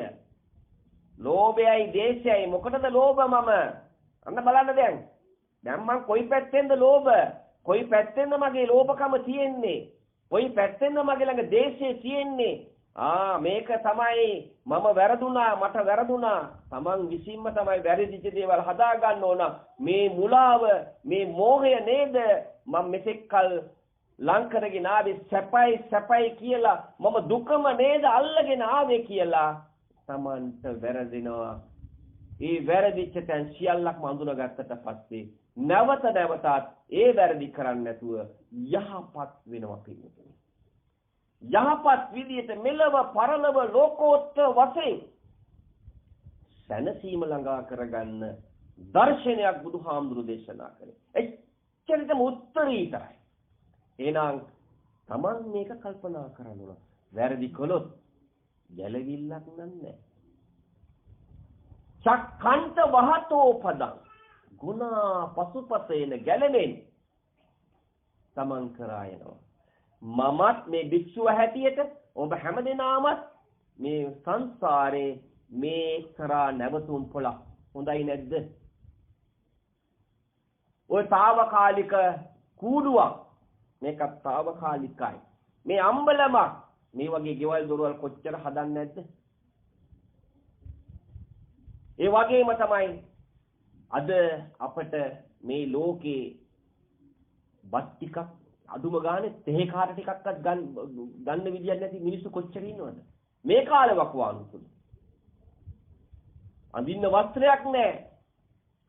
ලෝභයයි දේශයයි මොකටද ලෝභ මම? අන්න බලන්න දැන්. දැන් මං කොයි පැත්තෙන්ද ලෝභ? කොයි පැත්තෙන්ද මගේ ලෝභකම තියෙන්නේ? කොයි පැත්තෙන්ද මගේ ළඟ දේශය තියෙන්නේ? මේක තමයි මම වැරදුනා, මට වැරදුනා. තමන් විසින්ම තමයි වැරදිච්ච දේවල් හදා ගන්න ඕන. මේ මුලාව, මේ මෝහය නේද මම මෙතෙක් කල් ලං කරගෙන ආවේ සැපයි කියලා, මම දුකම නේද අල්ලගෙන ආවේ කියලා තමන්ට වැරදිනවා. ඒ වැරදිච්ච තැන් සියල්ලක්ම අඳුනගත්තට පස්සේ නැවතත් ඒ වැරදි කරන්නේ නැතුව යහපත් වෙනවා පිළිතුරු. යහපත් විදියට මෙලව පරලව ලෝකෝත්තර වශයෙන් සැනසීම ළඟා කරගන්න දර්ශනයක් බුදුහාමුදුරු දේශනා කළේ. එච්චරටම උත්තරීතරයි. එහෙනම් තමන් මේක කල්පනා කරන්න ඕන. වැරදි කළොත් ගැලවිල්ලක් නැහැ. චක්ඛන්ත වහතෝ පදං ගුණ පසුපතේන ගැලවෙන්නේ තමන් කරා යනවා. මමත් මේ භික්ෂුව හැටියට ඔබ හැමදෙනාමත් මේ සංසාරේ මේ කරා නැවතුම් පොළක්. හොඳයි නැද්ද? ඔය తాවකාලික කූඩුවක් මේකත් తాවකාලිකයි. මේ අම්බලමක් මේ වගේ ගෙවල් දොරවල් කොච්චර හදන්නේ නැද්ද? ඒ වගේම තමයි අද අපට මේ ලෝකේ බත් ටිකක් අදුම ගානේ තේ කාට ටිකක්වත් ගන්න විදියක් නැති මිනිස්සු කොච්චර ඉන්නවද? මේ කාලේ වකවානු තුල. අඳින්න වස්ත්‍රයක් නැහැ.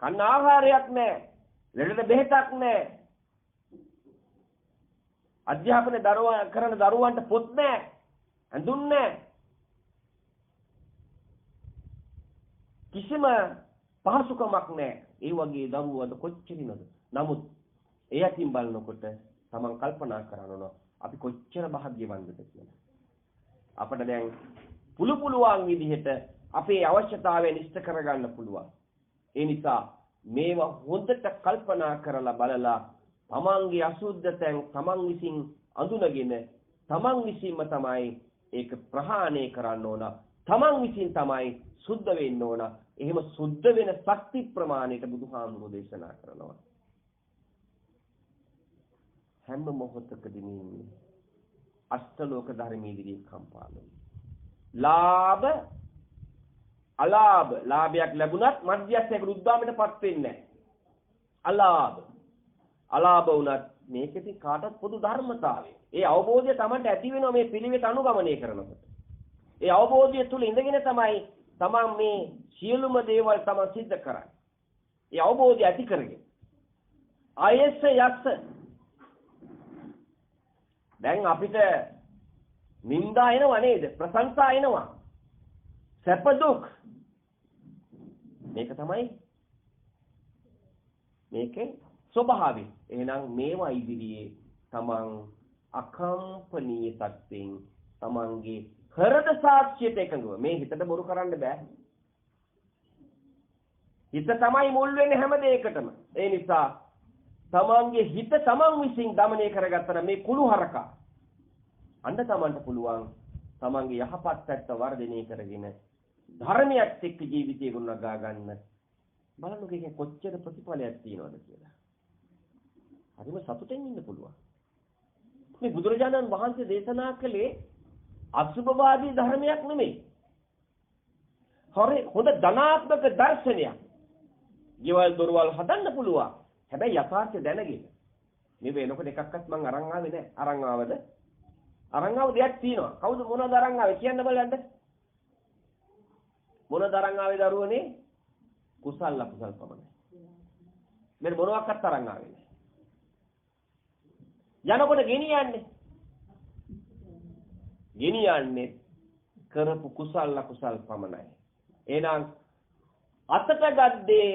කන්න ආහාරයක් නැහැ. ලෙඩට බෙහෙතක් නැහැ. අධ්‍යාපන කරන දරුවන්ට පොත් නැහැ. ඇඳුම් නැහැ. කිසිම පහසුකමක් නැහැ. ඒ වගේ දරුවෝ අද කොච්චර ඉන්නවද? නමුත් ඒ අතින් බලනකොට තමන් කල්පනා කරනවා අපි කොච්චර භාග්‍යවන්තද කියලා. අපිට දැන් පුළුවන් විදිහට අපේ අවශ්‍යතාවයන් ඉෂ්ට කරගන්න පුළුවන්. ඒ නිසා මේවා හොඳට කල්පනා කරලා බලලා තමන්ගේ අසුද්ධතෙන් තමන් විසින් අඳුනගෙන තමන් විසින්ම තමයි ඒක ප්‍රහාණය කරන්න ඕන. තමන් විසින් තමයි සුද්ධ වෙන්න ඕන. එහෙම සුද්ධ වෙන ශක්ති ප්‍රමාණයට බුදුහාමුදුරෝ දේශනා කරනවා. හැම මොහොතකදීම අෂ්ටලෝක ධර්මයේ ඉදිරියේ කම්පා වෙනවා. ලාභ අලාභ, ලාභයක් ලැබුණත් මධ්‍යස්ථයක උද්දාමයටපත් වෙන්නේ නැහැ. අලාභ වුණත් මේකෙදි කාටත් පොදු ධර්මතාවය. ඒ අවබෝධය තමයි ඇති වෙනවා මේ පිළිවෙත අනුගමනය කරනකොට. ඒ අවබෝධය තුල ඉඳගෙන තමයි තමන් මේ සියලුම දේවල් තමන් සිද්ධ කරන්නේ. ඒ අවබෝධය ඇති කරගෙන ආයස යක්ස දැන් අපිට නින්දා එනවා නේද? ප්‍රශංසා එනවා. සැප දුක් මේක තමයි මේකේ ස්වභාවය. එහෙනම් මේවා ඉදිරියේ තමන් අකම්පනීය තත්ත්වෙන් තමන්ගේ හෘද සාක්ෂියට එකඟව මේ හිතට බොරු කරන්න බෑ. හිත තමයි මුල් වෙන්නේ හැම දෙයකටම. ඒ නිසා තමන්ගේ හිත තමන් විසින් দমনය කරගත්තා මේ කුළු හරකා අන්න තමන්ට පුළුවන් තමන්ගේ යහපත් පැත්ත වර්ධනය කරගෙන ධර්මයක් එක්ක ජීවිතය ගොඩනගා ගන්න. බලන්නකෝ ඒකේ කොච්චර ප්‍රතිඵලයක් තියෙනවද කියලා. හරිම සතුටින් ඉන්න පුළුවන්. මේ බුදුරජාණන් වහන්සේ දේශනා කළේ අසුභවාදී ධර්මයක් නෙමෙයි. හරි හොඳ ධනාත්මක දර්ශනයක්. ජීවල් දොරවල් හදන්න පුළුවන්. හැබැයි යථාර්ථය දැනගෙන. මේ වෙනකොට එකක්වත් මං අරන් ආවේ නැහැ. අරන් ආවද? අරන් ආව දෙයක් තියෙනවා. කවුද මොනවද අරන් ආවේ කියන්න බලන්න. මොන තරම් ආවේ දරුවනේ? කුසල් අකුසල් පමණයි. මෙන්න මොනවාක්වත් තරම් ආවේ නැහැ. යනකොට ගෙනියන්නේ කරපු කුසල් අකුසල් පමණයි. එහෙනම් අතට ගද්දේ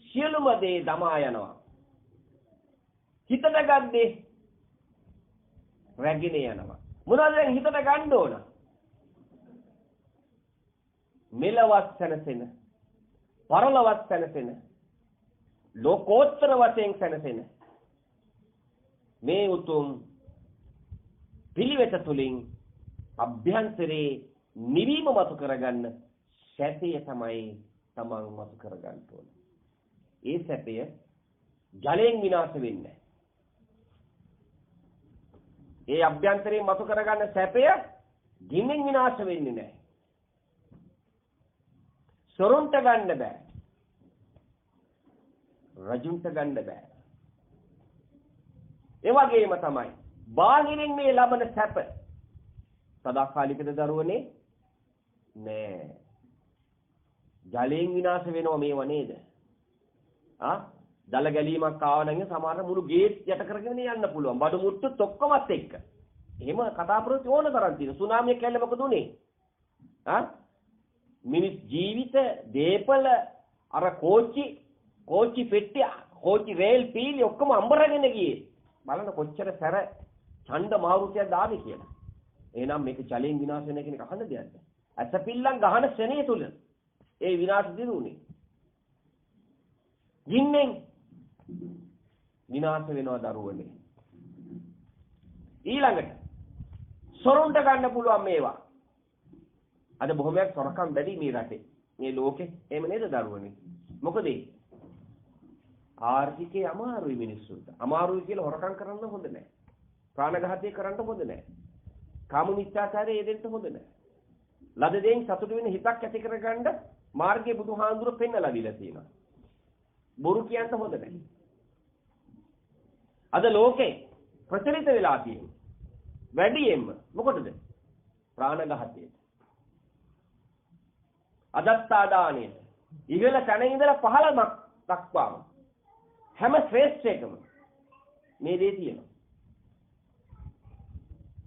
සියලුම දේ දමා යනවා. හිතට ගද්දේ රැගෙන යනවා. මොනවද දැන් හිතට ගන්න ඕන? මෙලවත් සැනසෙන, පරලොවත් සැනසෙන, ලෝකෝත්තර වශයෙන් සැනසෙන මේ උතුම් පිළිවෙත තුලින් අභ්‍යන්තරේ නිවීම මතු කරගන්න සැපය තමයි තමන් මතු කරගන්න ඕන. ඒ සැපය ජලයෙන් විනාශ වෙන්නේ. ඒ අභ්‍යන්තරේ මතු කරගන්න සැපය ගින්නෙන් විනාශ වෙන්නේ නැහැ. සොරුන්ට ගන්න බෑ. රජුන්ට ගන්න බෑ. ඒ වගේම තමයි බාහිරින් මේ ලබන සැප සදාකාලිකද දරුවනේ නෑ. ජලයෙන් විනාශ වෙනව මේව නේද? දල ගැලීමක් ආව නම් සමහර මුළු ගේට් යට කරගෙන යන්න පුළුවන්. බඩු මුට්ටුත් ඔක්කොමත් එක්ක. එහෙම කතා ප්‍රති ඕන තරම් තියෙන. සුනාමිය කැල්ල මොකද උනේ? මිනිස් ජීවිත, දීපල, අර කෝච්චි පෙට්ටිය, කෝච්චි රේල් පීලි ඔක්කොම අඹරගෙන ගියේ. බලන්න කොච්චර සැර ඡණ්ඩ මාරුතියක් දාවේ කියලා. එහෙනම් මේක ජලයෙන් විනාශ වෙන කෙනෙක් අහන්න දෙයක්ද? ඇසපිල්ලම් ගහන ශනේ තුල ඒ විනාශ දිනුනේ. ගින්නෙන් විනාශ වෙනවා දරුවනේ. ඊළඟට සොරුන්ට ගන්න පුළුවන් මේවා. අද බොහොමයක් සොරකම් වැඩි මේ රටේ. මේ ලෝකේ එහෙම නේද දරුවනේ? මොකද ආර්ථිකේ අමාරුයි මිනිස්සුන්ට. අමාරුයි කියලා හොරකම් කරන්න හොඳ නැහැ. ප්‍රාණඝාතය කරන්න හොඳ නැහැ. කාම මිත්‍යාචාරය යෙදෙන්න හොඳ නැහැ. ලද දෙයින් සතුටු වෙන හිතක් ඇති කරගන්න මාර්ගයේ බුදුහාඳුර පෙන්නලා දීලා තියෙනවා. බොරු කියන්න හොඳ නැහැ. අද ලෝකේ ප්‍රචලිත වෙලා තියෙන්නේ වැඩියෙන්ම මොකටද? ප්‍රාණඝාතයට. අදත්තාදානයට. ඉහළ තැන ඉඳලා පහළම දක්වාම හැම ශ්‍රේෂ්ඨයකම මේ දේ තියෙනවා.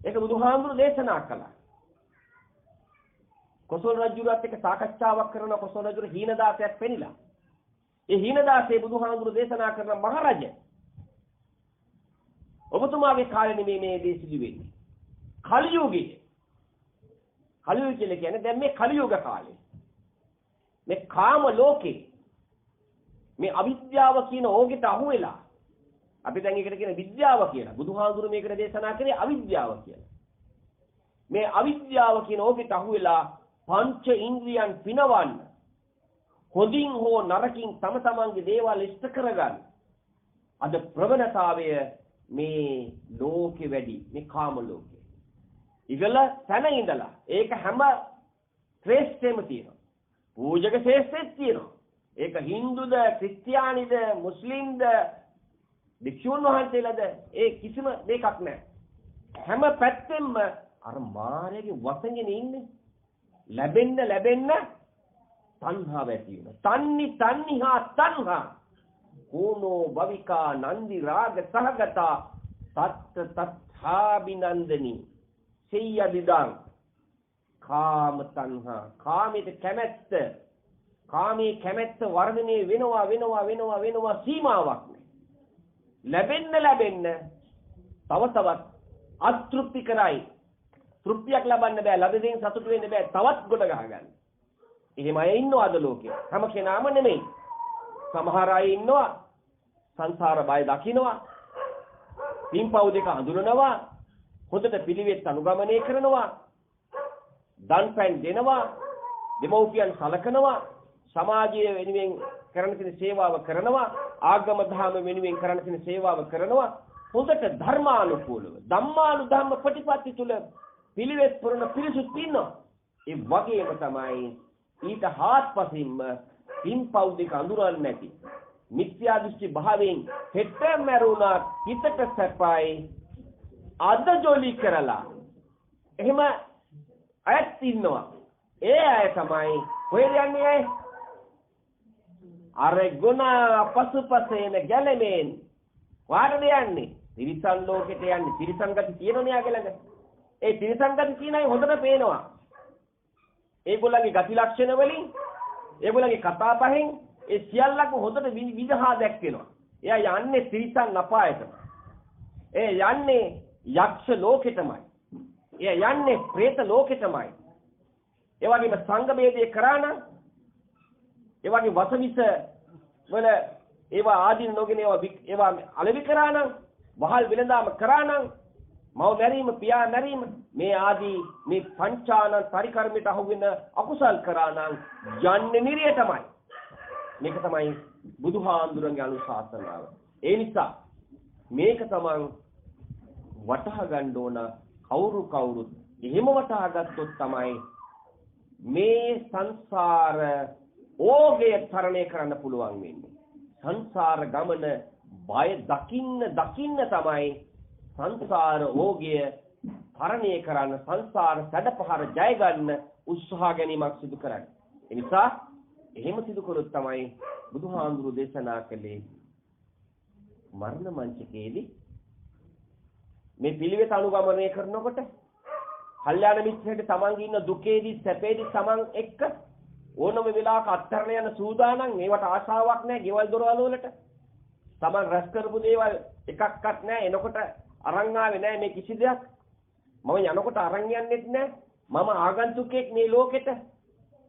ඒක බුදුහාමුදුරු දේශනා කළා. කොසල් රජුත් එක්ක සාකච්ඡාවක් කරන කොසල් රජු හීනදාසයක් පෙනිලා. ඒ හීනදාසේ බුදුහාමුදුරු දේශනා කරන මහරජ ඔබතුමාගේ කාලේ නෙමෙයි මේ දේ සිදු වෙන්නේ. කලියුගයේ. කලියුග කියලා කියන්නේ දැන් මේ කලියුග කාලේ. මේ කාම ලෝකේ මේ අවිද්‍යාව කියන ඕගෙට අහු වෙලා අපි දැන් ඒකට කියන විද්‍යාව කියලා. බුදුහාමුදුරු මේකට දේශනා කරේ අවිද්‍යාව කියලා. මේ අවිද්‍යාව කියන ඕගෙට අහු වෙලා පංච ඉන්ද්‍රියන් පිනවන්න හොඳින් හෝ නරකින් තම තමන්ගේ දේවල් ඉෂ්ට කරගන්න. අද ප්‍රවණතාවය මේ ලෝකෙ වැඩි මේ කාම ලෝකේ. ඉගල තන ඉඳලා ඒක හැම ශ්‍රේෂ්ඨෙම තියෙනවා. පූජක ශ්‍රේෂ්ඨෙත් තියෙනවා. ඒක හින්දුද, ක්‍රිස්තියානිද, මුස්ලිම්ද, භික්ෂුන් වහන්සේලාද ඒ කිසිම දෙයක් නැහැ. හැම පැත්තෙම අර මායාවේ වසඟගෙන ඉන්නේ. ලැබෙන්න තණ්හාව ඇති වෙනවා. තණ්හා කෝනෝ භවිකා නන්දි රාග සහගතා තත්ථාබිනන්දනි සියදිදං කාම තණ්හා. කාමයේ කැමැත්ත, කාමයේ කැමැත්ත වර්ධනය වෙනවා සීමාවක් නැහැ. ලැබෙන්න තව තවත් අතෘප්ති කරයි. තෘප්තියක් ලබන්න බෑ. ලද දෙයින් සතුට වෙන්න බෑ. තවත් ගොඩ ගහගන්න. එහෙම අය ඉන්නවා අද ලෝකේ. හැම කෙනාම නෙමෙයි. සමහර අය ඉන්නවා සංසාර බය දකින්නවා. පින්පව් දෙක හඳුනනවා. හොඳට පිළිවෙත් අනුගමනය කරනවා. දන්පැන් දෙනවා. දෙමව්පියන් සලකනවා. සමාජය වෙනුවෙන් කරන තියෙන සේවාව කරනවා. ආගම ධර්ම වෙනුවෙන් කරන තියෙන සේවාව කරනවා. හොඳට ධර්මානුකූලව ධම්මානුධම්ම ප්‍රතිපත්ති තුල පිළිවෙත් පුරන පිරිසුත් ඉන්නවා. ඒ වගේම තමයි ඊට හාත්පසින්ම පින්පව් දෙක අඳුරන්නේ නැති මිත්‍යා දෘෂ්ටි භාවයෙන් හෙට මරුණා හිතට සැපයි අද ජොලි කරලා එහෙම අයත් ඉන්නවා. ඒ අය තමයි කොහෙද යන්නේ අය? අර ගුණ පසුපසේන ගැලමෙන් වාටද යන්නේ? තිරිසන් ලෝකෙට යන්නේ. තිරිසන් ගති තියෙනවනේ යාගලඟ. ඒ තිරිසන් ගති කියන අය හොඳට පේනවා. ඒගොල්ලන්ගේ ගති ලක්ෂණ වලින්, ඒගොල්ලන්ගේ කතා පහෙන් ඒ සියල්ලක්ම හොඳට විදහා දැක්වෙනවා. එයා යන්නේ තිරිසන් අපායටම. ඒ යන්නේ යක්ෂ ලෝකෙටමයි. එයා යන්නේ പ്രേත ලෝකෙටමයි. ඒ වගේම සංඝ ભેදේ කරා නම්, ඒ වගේ වසවිස වල ඒවා ආදීන නොගෙන ඒවා අලෙවි කරා නම්, වහල් වෙලඳාම කරා නම්, මව මැරීම, පියා මැරීම, මේ ආදී මේ පංචාන පරිකර්මයට අහු වෙන අකුසල් කරා නම් යන්නේ නිරයටමයි. මේක තමයි බුදුහාමුදුරන්ගේ අනුශාසනාව. ඒ නිසා මේක තමන් වටහා ගන්න ඕන. කවුරුත් එහෙම වටහා ගත්තොත් තමයි මේ සංසාර ඕගය තරණය කරන්න පුළුවන් වෙන්නේ. සංසාර ගමන බය දකින්න තමයි සංසාර ඕගය තරණය කරන්න, සංසාර සැඩපහර ජය ගන්න උත්සාහ ගැනීමක් සිදු කරන්නේ. ඒ නිසා එහෙම සිදු කරොත් තමයි බුදුහාමුදුරු දේශනා කළේ මරණ මංචකයේදී මේ පිළිවෙත අනුගමනය කරනකොට කල්යාණ මිත්‍රයෙක් තමන්ගේ ඉන්න දුකේදී සැපේදී තමන් එක්ක ඕනම වෙලාවක අත්තරන යන සූදානම්. ඒවට ආශාවක් නැහැ. ගෙවල් දොරවල් වලට තමන් රැස් කරපු දේවල් එකක්වත් නැහැ. එනකොට අරන් ආවේ නැහැ මේ කිසි දෙයක්. මම යනකොට අරන් යන්නෙත් නැහැ. මම ආගන්තුකෙක් මේ ලෝකෙට.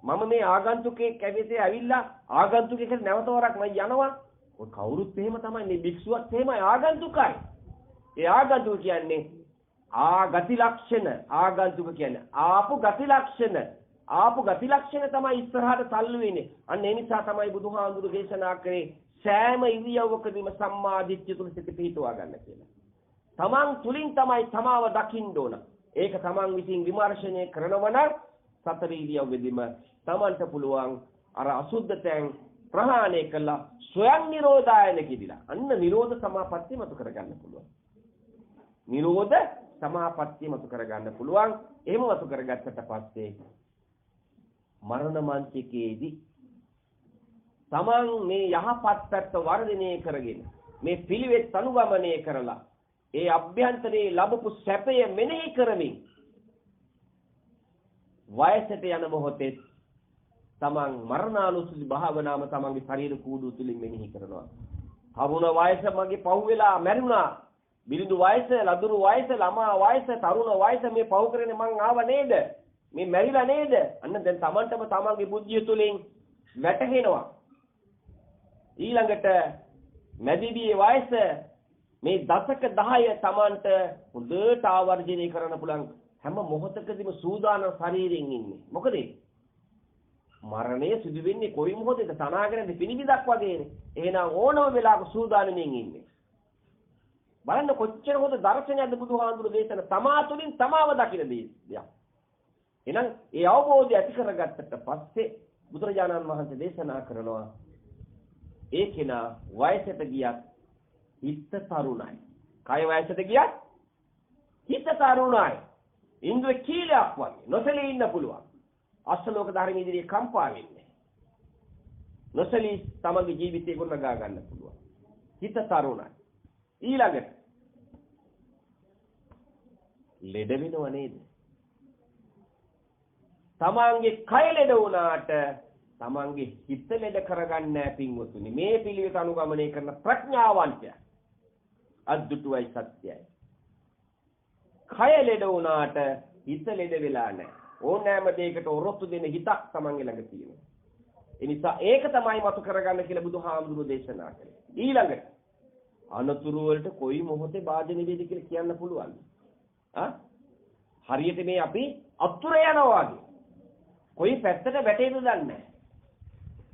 මම මේ ආගන්තුකෙක් ඇවිල්ලා ආගන්තුකෙක් නැවත වරක් මම යනවා. ඔය කවුරුත් එහෙම තමයි. මේ භික්ෂුවක් එහෙමයි ආගන්තුකයි. ඒ ආගන්තුක කියන්නේ ගති ලක්ෂණ. ආගන්තුක කියන්නේ ආපු ගති ලක්ෂණ. ආපු ගති ලක්ෂණ තමයි ඉස්සරහට තල්ලු වෙන්නේ. අන්න ඒ නිසා තමයි බුදුහාමුදුරු දේශනා කරේ සෑම ඉරියව්වකදීම සම්මාදිට්ඨිය තුල සිට පිහිටුවා ගන්න කියලා. තමන් තුලින් තමයි තමාව දකින්න ඕන. ඒක තමන් විසින් විමර්ශනය කරනවා නම් සතර ඉරියව්වෙදීම තමන්ට පුළුවන් අර අසුද්ධතෙන් ප්‍රහාණය කළා ස්වයං නිරෝධායන කිදිලා. අන්න නිරෝධ සමාපත්තිය මතු කරගන්න පුළුවන්. නිරෝධ සමාපත්තිය මතු කරගන්න පුළුවන්. එහෙම මතු කරගත්තට පස්සේ මරණ මංචකයේදී තමන් මේ යහපත් පැත්ත වර්ධනය කරගෙන මේ පිළිවෙත් අනුගමනය කරලා ඒ අභ්‍යන්තරයේ ලැබපු සැපය මෙනෙහි කරමින් වයසට යන මොහොතේ තමන් මරණානුස්සති භාවනාව තමන්ගේ ශරීර කූඩුව තුලින් මෙනෙහි කරනවා. තරුණ වයස මගේ පහු වෙලා මැරුණා. බිරිඳු වයස, ලදරු වයස, ළමා වයස, තරුණ වයස මේ පහු කරගෙන මං ආව නේද? මේ මැරිලා නේද? අන්න දැන් තමන්ටම තමන්ගේ බුද්ධිය තුලින් වැටහෙනවා. ඊළඟට මැදිවියේ වයස මේ දශක 10 තමන්ට හොඳට ආවර්ජනය කරන්න පුළුවන්. හැම මොහොතකදීම සූදානම් ශරීරයෙන් ඉන්නේ. මොකද මරණය සිදු වෙන්නේ කොයි මොහොතේද? තනාගෙන පිනිබිදක් වගේනේ. එහෙනම් ඕනම වෙලාවක සූදානම්ෙන් ඉන්නේ. බලන්න කොච්චර හොඳ දර්ශනයක්ද බුදුහාමුදුරු දේශන තමා තුළින් තමාව දකින දෙයක්. එහෙනම් ඒ අවබෝධය ඇති කරගත්තට පස්සේ බුදුරජාණන් වහන්සේ දේශනා කරනවා ඒ කෙනා වයසට ගියත් හිත තරුණයි. කය වයසට ගියත් හිත තරුණයි. ඉන්ද්‍රිය කීලයක් වගේ නොසලී ඉන්න පුළුවන්. අෂ්ටලෝක ධර්ම ඉදිරියේ කම්පා වෙන්නේ. නොසලී තමගේ ජීවිතය ගොඩනගා ගන්න පුළුවන්. හිත තරුණයි. ඊළඟට ලෙඩ වෙනව නේද? තමන්ගේ කය ලෙඩ වුණාට තමන්ගේ හිත ලෙඩ කරගන්න නැහැ පින්වතුනි. මේ පිළිවෙත අනුගමනය කරන ප්‍රඥාවන්තය අද්දුටුවයි සත්‍යයි. කය ලෙඩ වුණාට හිත ලෙඩ වෙලා නැහැ. ඕනෑම දෙයකට ඔරොත්තු දෙන හිතක් තමන්ගේ ළඟ තියෙනවා. ඒ නිසා ඒක තමයි මතු කරගන්න කියලා බුදුහාමුදුරුවෝ දේශනා කළේ. ඊළඟට අනතුරු වලට කොයි මොහොතේ භාජන වේද කියලා කියන්න පුළුවන්. හරියට මේ අපි අතුර යනවා වගේ. කොයි පැත්තට වැටේද දන්නේ නැහැ.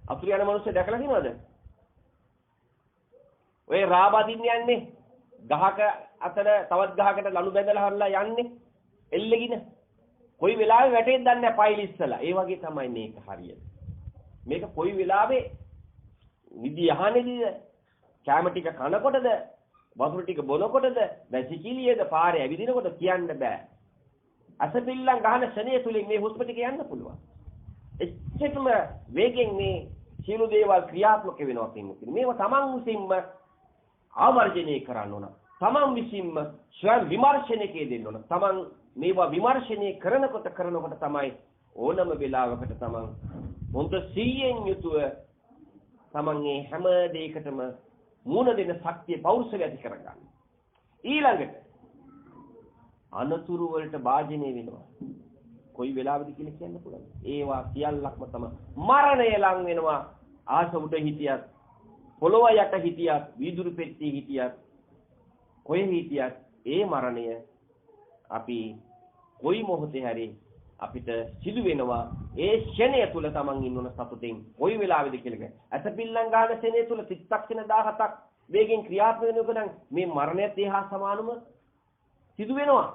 අතුර යන මිනිස්සු දැකලා තියෙනවද? ඔය රාබදින්න යන්නේ ගහක අතර තවත් ගහකට ලනු බැඳලා හරලා යන්නේ එල්ලගෙන. කොයි වෙලාවෙ වැටේද දන්නේ නැහැ පයිල් ඉස්සලා. ඒ වගේ තමයි මේක හරියට. මේක කොයි වෙලාවෙ නිදි යහනේද? කැම ටික කනකොටද වතුර ටික බොනකොටද වැසිකිළියේද පාරේ ඇවිදිනකොට කියන්න බෑ. අසපිල්ලම් ගහන ශනේ තුලින් මේ හුස්ම ටික යන්න පුළුවන්. එච්චරම වේගෙන් මේ සියලු දේවල් ක්‍රියාත්මක වෙනවා කියන්නේ. මේව තමන් විසින්ම ආවර්ජනය කරන්න ඕන. තමන් විසින්ම ස්වයං විමර්ශනයකේ දෙන්න ඕන. තමන් මේවා විමර්ශනය කරනකොට තමයි ඕනම වෙලාවකට තමන් හොඳ සිහියෙන් යුතුව තමන් මේ හැම දෙයකටම මුණ දෙන ශක්තිය පෞරුෂය ඇති කරගන්න. ඊළඟට අනතුරු වලට භාජනය වෙනවා. කොයි වෙලාවද කියලා කියන්න පුළුවන්. ඒවා සියල්ලක්ම තමයි මරණය ලං වෙනවා. ආස උඩ හිටියත්, පොළොව යට හිටියත්, වීදුරු පෙට්ටියේ හිටියත්, කොහේ හිටියත් ඒ මරණය අපි කොයි මොහොතේ හැරි අපිට සිදු වෙනවා. ඒ ක්ෂණය තුල තමන් ඉන්න ඕන සතුටින් කොයි වෙලාවෙද කියලා. අතපිල්ලම් ගන්න ක්ෂණය තුල චිත්තක්ෂණ 17ක් වේගෙන් ක්‍රියාත්මක වෙනකොට නම් මේ මරණයත් ඒහා සමානම සිදු වෙනවා.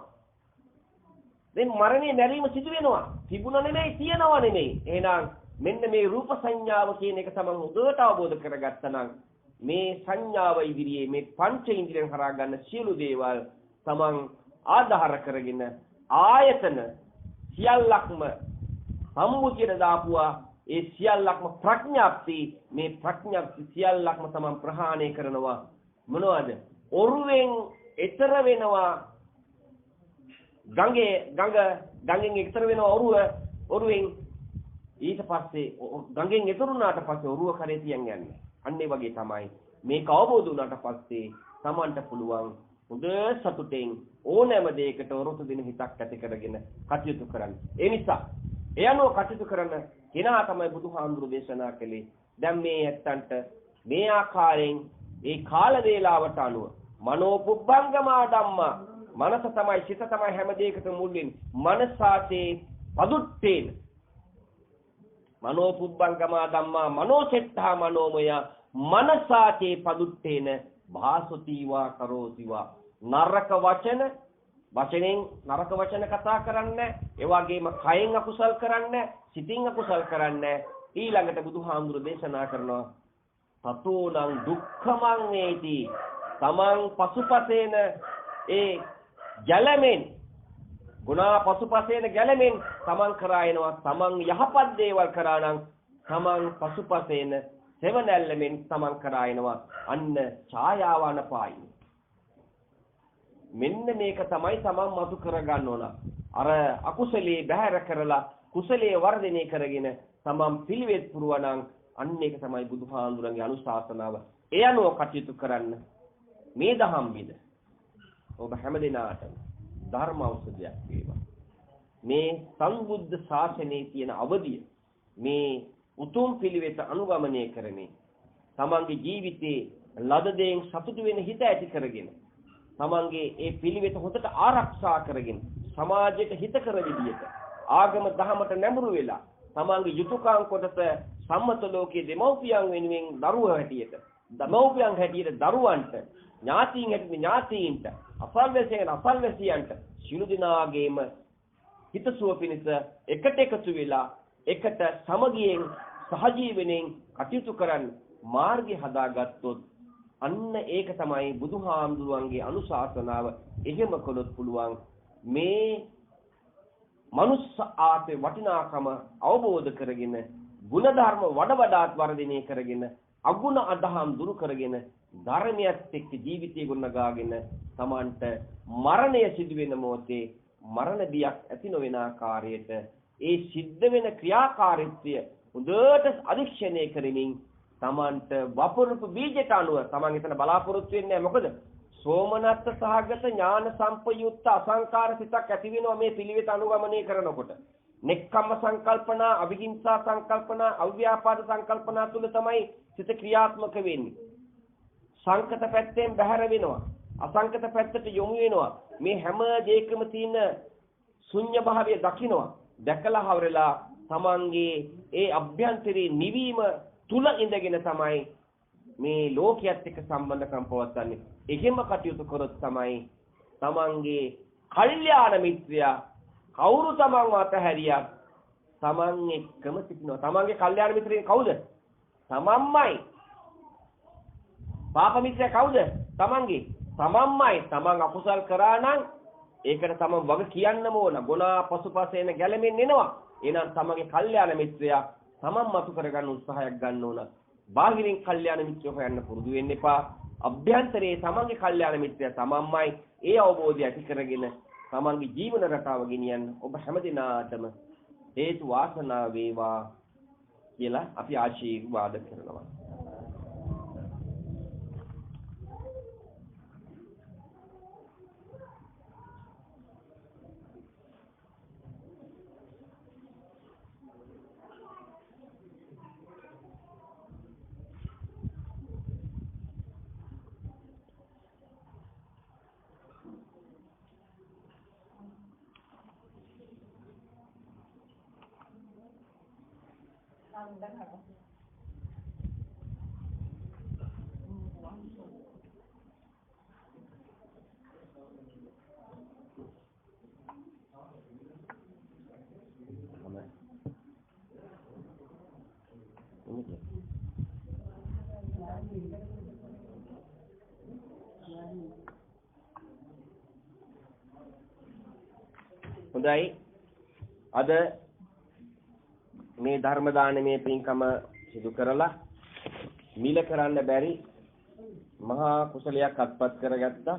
දැන් මරණය නැරීම සිදු වෙනවා. තිබුණ නෙමෙයි, තියනවා නෙමෙයි. එහෙනම් මෙන්න මේ රූප සංඥාව කියන එක තමන් හොඳට අවබෝධ කරගත්තා නම් මේ සංඥාව ඉදිරියේ මේ පංච ඉන්ද්‍රියන් හරහා ගන්න සියලු දේවල් තමන් ආධාර කරගෙන ආයතන සියල්ලක්ම සම්මුතියට දාපුවා. ඒ සියල්ලක්ම ප්‍රඥාප්ති. මේ ප්‍රඥාප්ති සියල්ලක්ම තමන් ප්‍රහාණය කරනවා. මොනවද? ඔරුවෙන් ඈතර වෙනවා. ගඟෙන් ඈතර වෙනවා ඔරුවෙන්. ඊට පස්සේ ගඟෙන් ඈතර වුණාට පස්සේ ඔරුව කරේ තියන් යන්නේ. අන්න ඒ වගේ තමයි මේක අවබෝධ වුණාට පස්සේ තමන්ට පුළුවන් හොඳ සතුටෙන් ඕනෑම දෙයකට වරොත්තු දෙන හිතක් ඇති කරගෙන කටයුතු කරන්න. ඒ නිසා ඒ අනුව කටයුතු කරන කෙනා තමයි බුදුහාමුදුරු දේශනා කළේ. දැන් මේ ඇත්තන්ට මේ ආකාරයෙන් ඒ කාල වේලාවට අනුව මනෝ පුබ්බංගමා ධම්මා, මනස තමයි, සිත තමයි හැම දෙයකටම මුල් වෙන්නේ. මනසාතේ පදුට්ටේන මනෝ පුබ්බංගමා ධම්මා මනෝසෙට්ඨා මනෝමය මනසාතේ පදුට්ටේන භාසතිවා කරෝතිවා. නරක වචනෙන් නරක වචන කතා කරන්නේ, ඒ වගේම කයෙන් අකුසල් කරන්නේ, සිතින් අකුසල් කරන්නේ. ඊළඟට බුදුහාමුදුරු දේශනා කරනවා තතෝනං දුක්ඛමං වේති. තමන් පසුපසේන ඒ ජලමෙන් ගුණා පසුපසේන ගැලමෙන් තමන් කරා එනවා. තමන් යහපත් දේවල් කරා නම් තමන් පසුපසේන සෙවණැල්ලෙන් තමන් කරා එනවා. අන්න ඡායාවන පායි. මෙන්න මේක තමයි තමන් මතු කරගන්න ඕන. අර අකුසලයේ බැහැර කරලා කුසලයේ වර්ධනය කරගෙන තමන් පිළිවෙත් පුරවනම් අන්න ඒක තමයි බුදුහාඳුරන්ගේ අනුශාසනාව. ඒ අනුව කටයුතු කරන්න. මේ දහම් විද ඔබ හැමදෙනාටම ධර්ම ඖෂධයක් වේවා. මේ සම්බුද්ධ ශාසනයේ තියෙන අවදිය මේ උතුම් පිළිවෙත අනුගමනය කරමින් තමන්ගේ ජීවිතේ ලද දෙයින් සතුටු වෙන හිත ඇති කරගෙන තමන්ගේ ඒ පිළිවෙත හොඳට ආරක්ෂා කරගෙන සමාජයට හිතකර විදියට ආගම දහමට නැඹුරු වෙලා තමන්ගේ යුතුයකම් කොටස සම්මත ලෝකයේ දෙමව්පියන් වෙනුවෙන් දරුවෝ හැටියට දරුවන්ට ඥාතීන් හැටියට ඥාතීන්ට අසල්වැසියන්ට සියලු දෙනාගේම හිතසුව පිණිස එකට එකතු වෙලා එකට සමගියෙන් සහජීවණයෙන් කටයුතු කරන්න මාර්ගය හදාගත්තොත් අන්න ඒක තමයි බුදුහාමුදුරන්ගේ අනුශාසනාව. එහෙම කළොත් පුළුවන් මේ මනුස්ස ආත්මේ වටිනාකම අවබෝධ කරගෙන ගුණධර්ම වඩාත් වර්ධනය කරගෙන අගුණ අදහම් දුරු කරගෙන ධර්මයත් එක්ක ජීවිතය ගොඩනගාගෙන තමන්ට මරණය සිදු වෙන මොහොතේ මරණ බියක් ඇති නොවන ආකාරයට ඒ සිද්ධ වෙන ක්‍රියාකාරීත්වය හොඳට අධික්ෂණය කරමින් තමන්ට වපුරුපු බීජයට අනුව තමන් එතන බලාපොරොත්තු වෙන්නේ මොකද? සෝමනස්ස සහගත ඥාන සම්පයුක්ත අසංකාර සිතක් ඇති වෙනවා මේ පිළිවෙත අනුගමනය කරනකොට. නෙක්ඛම්ම සංකල්පනා, අවිහිංසා සංකල්පනා, අව්‍යාපාද සංකල්පනා තුල තමයි සිත ක්‍රියාත්මක වෙන්නේ. සංකත පැත්තෙන් බැහැර වෙනවා. අසංකත පැත්තට යොමු වෙනවා. මේ හැම දෙයකම තියෙන ශුන්‍ය භාවය දකිනවා. දැකලා හවරලා තමන්ගේ ඒ අභ්‍යන්තරේ නිවීම තුල ඉඳගෙන තමයි මේ ලෝකයේත් එක්ක සම්බන්ධකම් පවත්වන්නේ. එහෙම කටයුතු කරොත් තමයි තමන්ගේ කල්යාණ මිත්‍රයා කවුරු තමන්ව අතහැරියත් තමන් එක්කම සිටිනවා. තමන්ගේ කල්යාණ මිත්‍රයා කවුද? තමන්මයි. පාප මිත්‍රයා කවුද? තමන්ගේ. තමන්මයි. තමන් අකුසල් කරා නම් ඒකට තමන් වග කියන්නම ඕන. ගුණා පසුපස එන ගැලෙමින් එනවා. එහෙනම් තමගේ කල්යාණ මිත්‍රයා තමන් මතු කරගන්න උත්සාහයක් ගන්න ඕන. බාහිරින් කල්යාණ මිත්‍රය හොයන්න පුරුදු වෙන්න එපා. අභ්‍යන්තරයේ තමන්ගේ කල්යාණ මිත්‍රයා තමන්මයි. ඒ අවබෝධය ඇති කරගෙන තමන්ගේ ජීවන රටාව ගෙනියන්න ඔබ හැමදිනාටම හේතු වාසනා වේවා කියලා අපි ආශිර්වාද කරනවා. හොඳයි අද මේ ධර්ම දානමේ පින්කම සිදු කරලා මිල කරන්න බැරි මහා කුසලයක් අත්පත් කරගත්තා.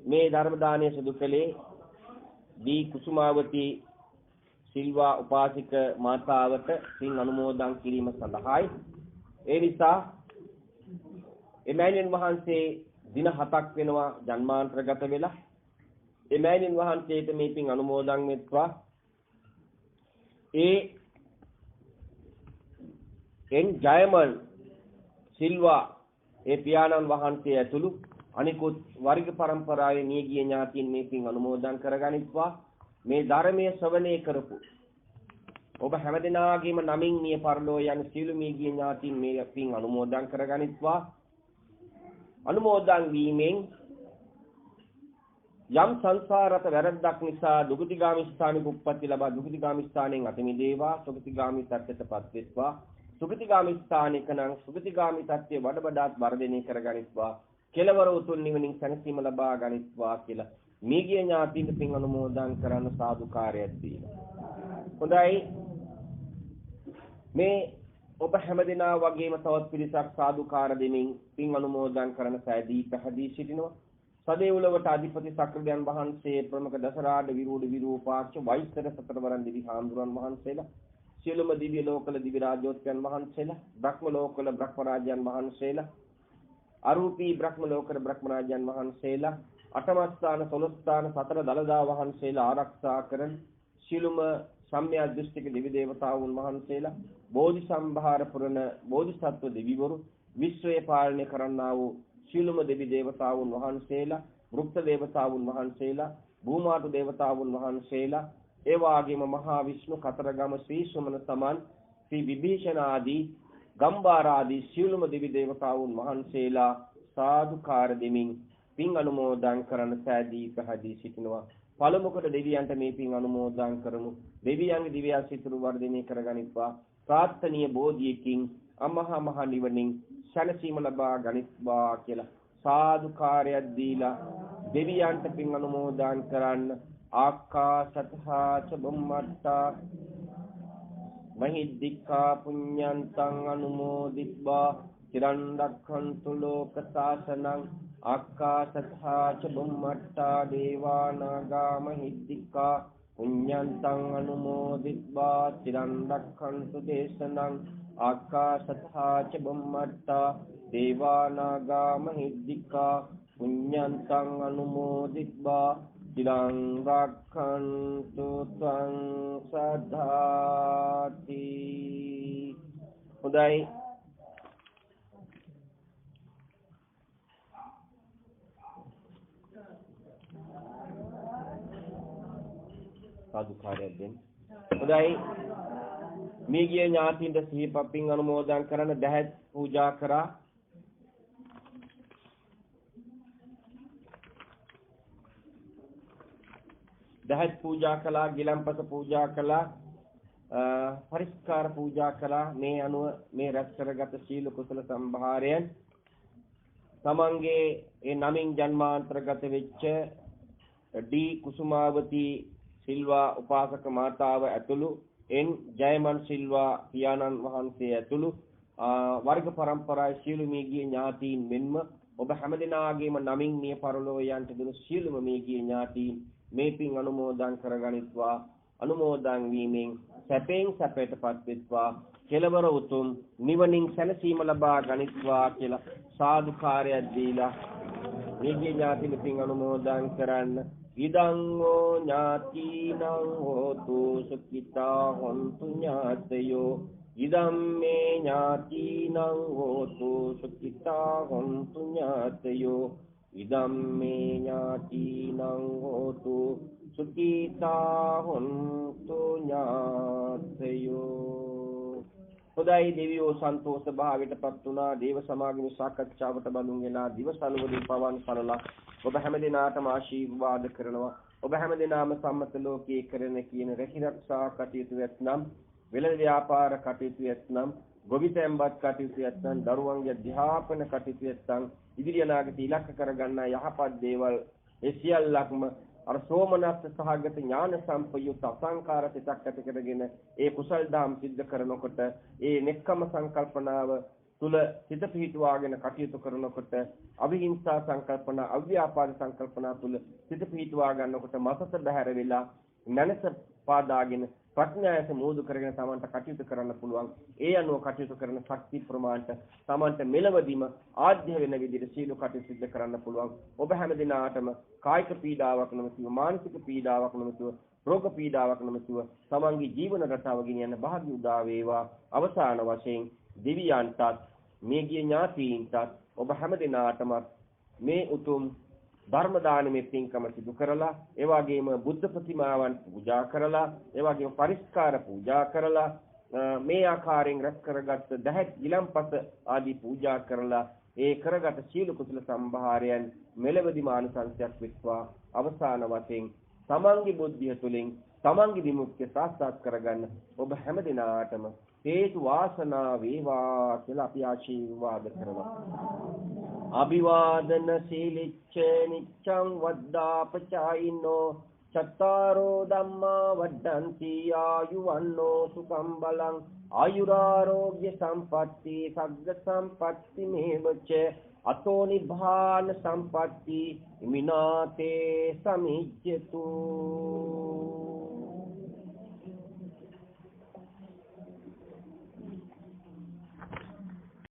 මේ ධර්ම දානය සිදු කළේ දී කුසුමාවති සිල්වා උපාසික මාතාවට පින් අනුමෝදන් කිරීම සඳහායි. ඒ නිසා එමෑණියන් වහන්සේ දින 7ක් වෙනවා ජන්මාන්තරගත වෙලා. එමෑණියන් වහන්සේට මේ පින් අනුමෝදන් වෙත්වා. එන් ජයමල් සිල්වා ඒ පියාණන් වහන්සේ ඇතුළු අනිකුත් වර්ග પરම්පරාවේ නියගිය ඥාතීන් මේ පින් අනුමෝදන් කරගනිත්වා. මේ ධර්මයේ ශ්‍රවණය කරපු ඔබ හැමදෙනාගේම නමින් මිය පරලෝ යන සියලු මියගිය ඥාතීන් මේ පින් අනුමෝදන් කරගනිත්වා. අනුමෝදන් වීමෙන් යම් සංසාරත වැරද්දක් නිසා දුගතිගාමී ස්ථානෙක උප්පත්ති ලබා දුගතිගාමී ස්ථානෙන් අත මිදේවා. සුගතිගාමී තත්ත්වයටපත් වෙත්වා. සුගතිගාමී ස්ථානික නම් සුගතිගාමී තත්ත්වය වඩ වඩාත් වර්ධනය කරගනිත්වා. කෙලවර උතුම් නිවනින් සැනසීම ලබා ගනිත්වා කියලා මියගිය ඥාතීන්ට පින් අනුමෝදන් කරන සාදුකාරයක් දීලා. හොඳයි මේ ඔබ හැමදෙනා වගේම තවත් පිරිසක් සාදුකාර දෙමින් පින් අනුමෝදන් කරන සෑදී පැහැදී සිටිනවා. සදේවුලවට අධිපති සක්‍රදයන් වහන්සේ ප්‍රමුඛ දසරාඩ විරූඪ විරූපාක්ෂ වෛස්තර සතරවරන් දිවි හාමුදුරන් වහන්සේලා සියලුම දිව්‍ය ලෝකවල දිවි රාජෝත්යන් වහන්සේලා බ්‍රහ්ම ලෝකවල බ්‍රහ්ම රාජයන් වහන්සේලා අරූපී බ්‍රහ්ම ලෝකවල බ්‍රහ්ම රාජයන් වහන්සේලා අටමස්ථාන 12 ස්ථාන සතර දලදා වහන්සේලා ආරක්ෂා කරන සියලුම සම්මිය දෘෂ්ටික දිවි දේවතාවුන් වහන්සේලා බෝධි සම්භාර පුරණ බෝධිසත්ව දෙවිවරු විශ්වය පාලනය කරන්නා වූ සියලුම දෙවි දේවතාවුන් වහන්සේලා වෘක්ත දේවතාවුන් වහන්සේලා භූමාතු දේවතාවුන් වහන්සේලා ඒ වාගේම මහා විෂ්ණු කතරගම ශ්‍රී සුමන සමන් ශ්‍රී විභීෂණ ආදී ගම්බාර ආදී සියලුම දෙවි දේවතාවුන් වහන්සේලා සාදුකාර දෙමින් පින් අනුමෝදන් කරන සෑදී පැහැදී සිටිනවා. පළමු කොට දෙවියන්ට මේ පින් අනුමෝදන් කරමු. දෙවියන්ගේ දිව්‍ය ආශිර්වාද වර්ධනය කරගනිත්වා. ප්‍රාර්ථනීය බෝධියකින් අමහා මහ නිවනින් සැනසීම ලබා ගනිත්වා කියලා සාදුකාරයක් දීලා දෙවියන්ට පින් අනුමෝදන් කරන්න. ආකාශතහා ච බුම්මත්තා මහිද්దికා පුඤ්ඤන්තං අනුමෝදිත්වා චිරන් රක්ඛන්තු ලෝක සාසනං. ආකාශතහා ච බුම්මත්තා දේවා නාග මහිද්దికා පුඤ්ඤන්තං අනුමෝදිත්වා චිරන් රක්ඛන්තු දේශනං. ආකාශතහා ච බුම්මත්තා දේවා නාග මහිද්దికා පුඤ්ඤන්තං අනුමෝදිත්වා චිරං රක්ඛන්තු ත්වං සදාති. හොඳයි සාදුකාරයක් දෙන්න. හොඳයි මියගිය ඥාතීන්ට සිහිපත් පින් අනුමෝදන් කරන දහත් පූජා කරා. දහත් පූජා කළා, ගිලම්පස පූජා කළා, පරිස්කාර පූජා කළා. මේ අනුව මේ රැස් කරගත සීල කුසල සම්භාරයන් තමන්ගේ ඒ නමින් ජන්මාන්තරගත වෙච්ච ඩී කුසුමාවති සිල්වා උපාසක මාතාව ඇතුළු එන් ජයමන් සිල්වා පියාණන් වහන්සේ ඇතුළු වර්ග පරම්පරාවේ සියලු මේගිය ඥාතීන් මෙන්ම ඔබ හැමදෙනාගේම නමින් මිය පරලෝ යන්ට දුණු සියලුම මේගිය ඥාතීන් මේ පින් අනුමෝදන් කරගනිත්වා අනුමෝදන් වීමෙන් සැපෙන් සැපයටපත් වෙත්වා කෙලවර උතුම් නිවනින් සැනසීම ලබා ගනිත්වා කියලා සාදුකාරයක් දීලා මේගිය ඥාතීන් පින් අනුමෝදන් කරන්න ඉදං ඕ ඥාතිනං හෝතු සුඛිතා හොන්තු ඥාතයෝ ඉදම් මේ ඥාතිනං හෝතු සුඛිතා හොන්තු ඥාතයෝ ඉදම් මේ ඥාතිනං හෝතු සුඛිතා හොන්තු ඥාතයෝ. හොඳයි දෙවියෝ සන්තෝෂ භාවයටපත් වුණා. දේව සමාගමේ සාකච්ඡාවට බඳුන් වෙලා දිවසනුවලින් පවන් සරලා ඔබ හැමදිනාටම ආශිර්වාද කරනවා. ඔබ හැමදිනාම සම්මත ලෝකයේ කරන කියන රැකිරක්ෂා කටයුතු ඇතනම් වෙළඳ ව්‍යාපාර කටයුතු ඇතනම් ගොවිතැන්පත් කටයුතු ඇතනම් දරුවන්ගේ අධ්‍යාපන කටයුතු ඇතනම් ඉදිරි අනාගත ඉලක්ක කරගන්නා යහපත් දේවල් ඒ සියල්ලක්ම අර සෝමනස්ස සහගත ඥාන සම්පයුක්ත අසංකාර සිතක් ඇති කරගෙන ඒ කුසල් දාම් සිද්ධ කරනකොට ඒ නෙක්කම සංකල්පනාව තුල සිත පිහිටුවාගෙන කටයුතු කරනකොට අවිහිංසා සංකල්පනා අව්‍යාපාද සංකල්පනා තුල සිත පිහිටුවා ගන්නකොට මසත බහැර වෙලා මනස පාදාගෙන ප්‍රඥායස මෝදු කරගෙන තමන්ට කටයුතු කරන්න පුළුවන්. ඒ අනුව කටයුතු කරන ශක්ති ප්‍රමාණයට තමන්ට මෙලවදීම ආධ්‍ය වෙන විදිහට සීල කටයුතු සිද්ධ කරන්න පුළුවන්. ඔබ හැම දිනාටම කායික පීඩාවක් නොමැතිව මානසික පීඩාවක් නොමැතිව රෝග පීඩාවක් නොමැතිව තමන්ගේ ජීවන රටාව ගෙනියන්න භාග්‍ය උදා වේවා. අවසාන වශයෙන් දිව්‍යයන්ටත් මේගිය ඥාතීන්ටත් ඔබ හැම දිනාටම මේ උතුම් ධර්ම දානමේ පින්කම සිදු කරලා ඒ වගේම බුද්ධ ප්‍රතිමාවන් පූජා කරලා ඒ වගේම පරිස්කාර පූජා කරලා මේ ආකාරයෙන් රැස් කරගත් දහත් ගිලම්පස ආදී පූජා කරලා ඒ කරගත් සීල කුසල සම්භාරයන් මෙලවදි මානසංසයක් විශ්වා අවසාන වශයෙන් තමන්ගේ බුද්ධිය තුළින් තමන්ගේ විමුක්තිය සාක්ෂාත් කරගන්න ඔබ හැම දිනාටම හේතු වාසනා වේවා කියලා අපි ආශිර්වාද කරනවා. අභිවාදන සීලිච්ඡ නිච්ඡං වද්දාපචායිනෝ චත්තාරෝ ධම්මා වඩ්ඩಂತಿ ආයුවන්නෝ සුඛං බලං ආයුරාෝග්‍ය සම්පatti සග්ග සම්පatti මේවච අතෝ නිභාන සම්පatti මිනාතේ සමිජ්ජතු.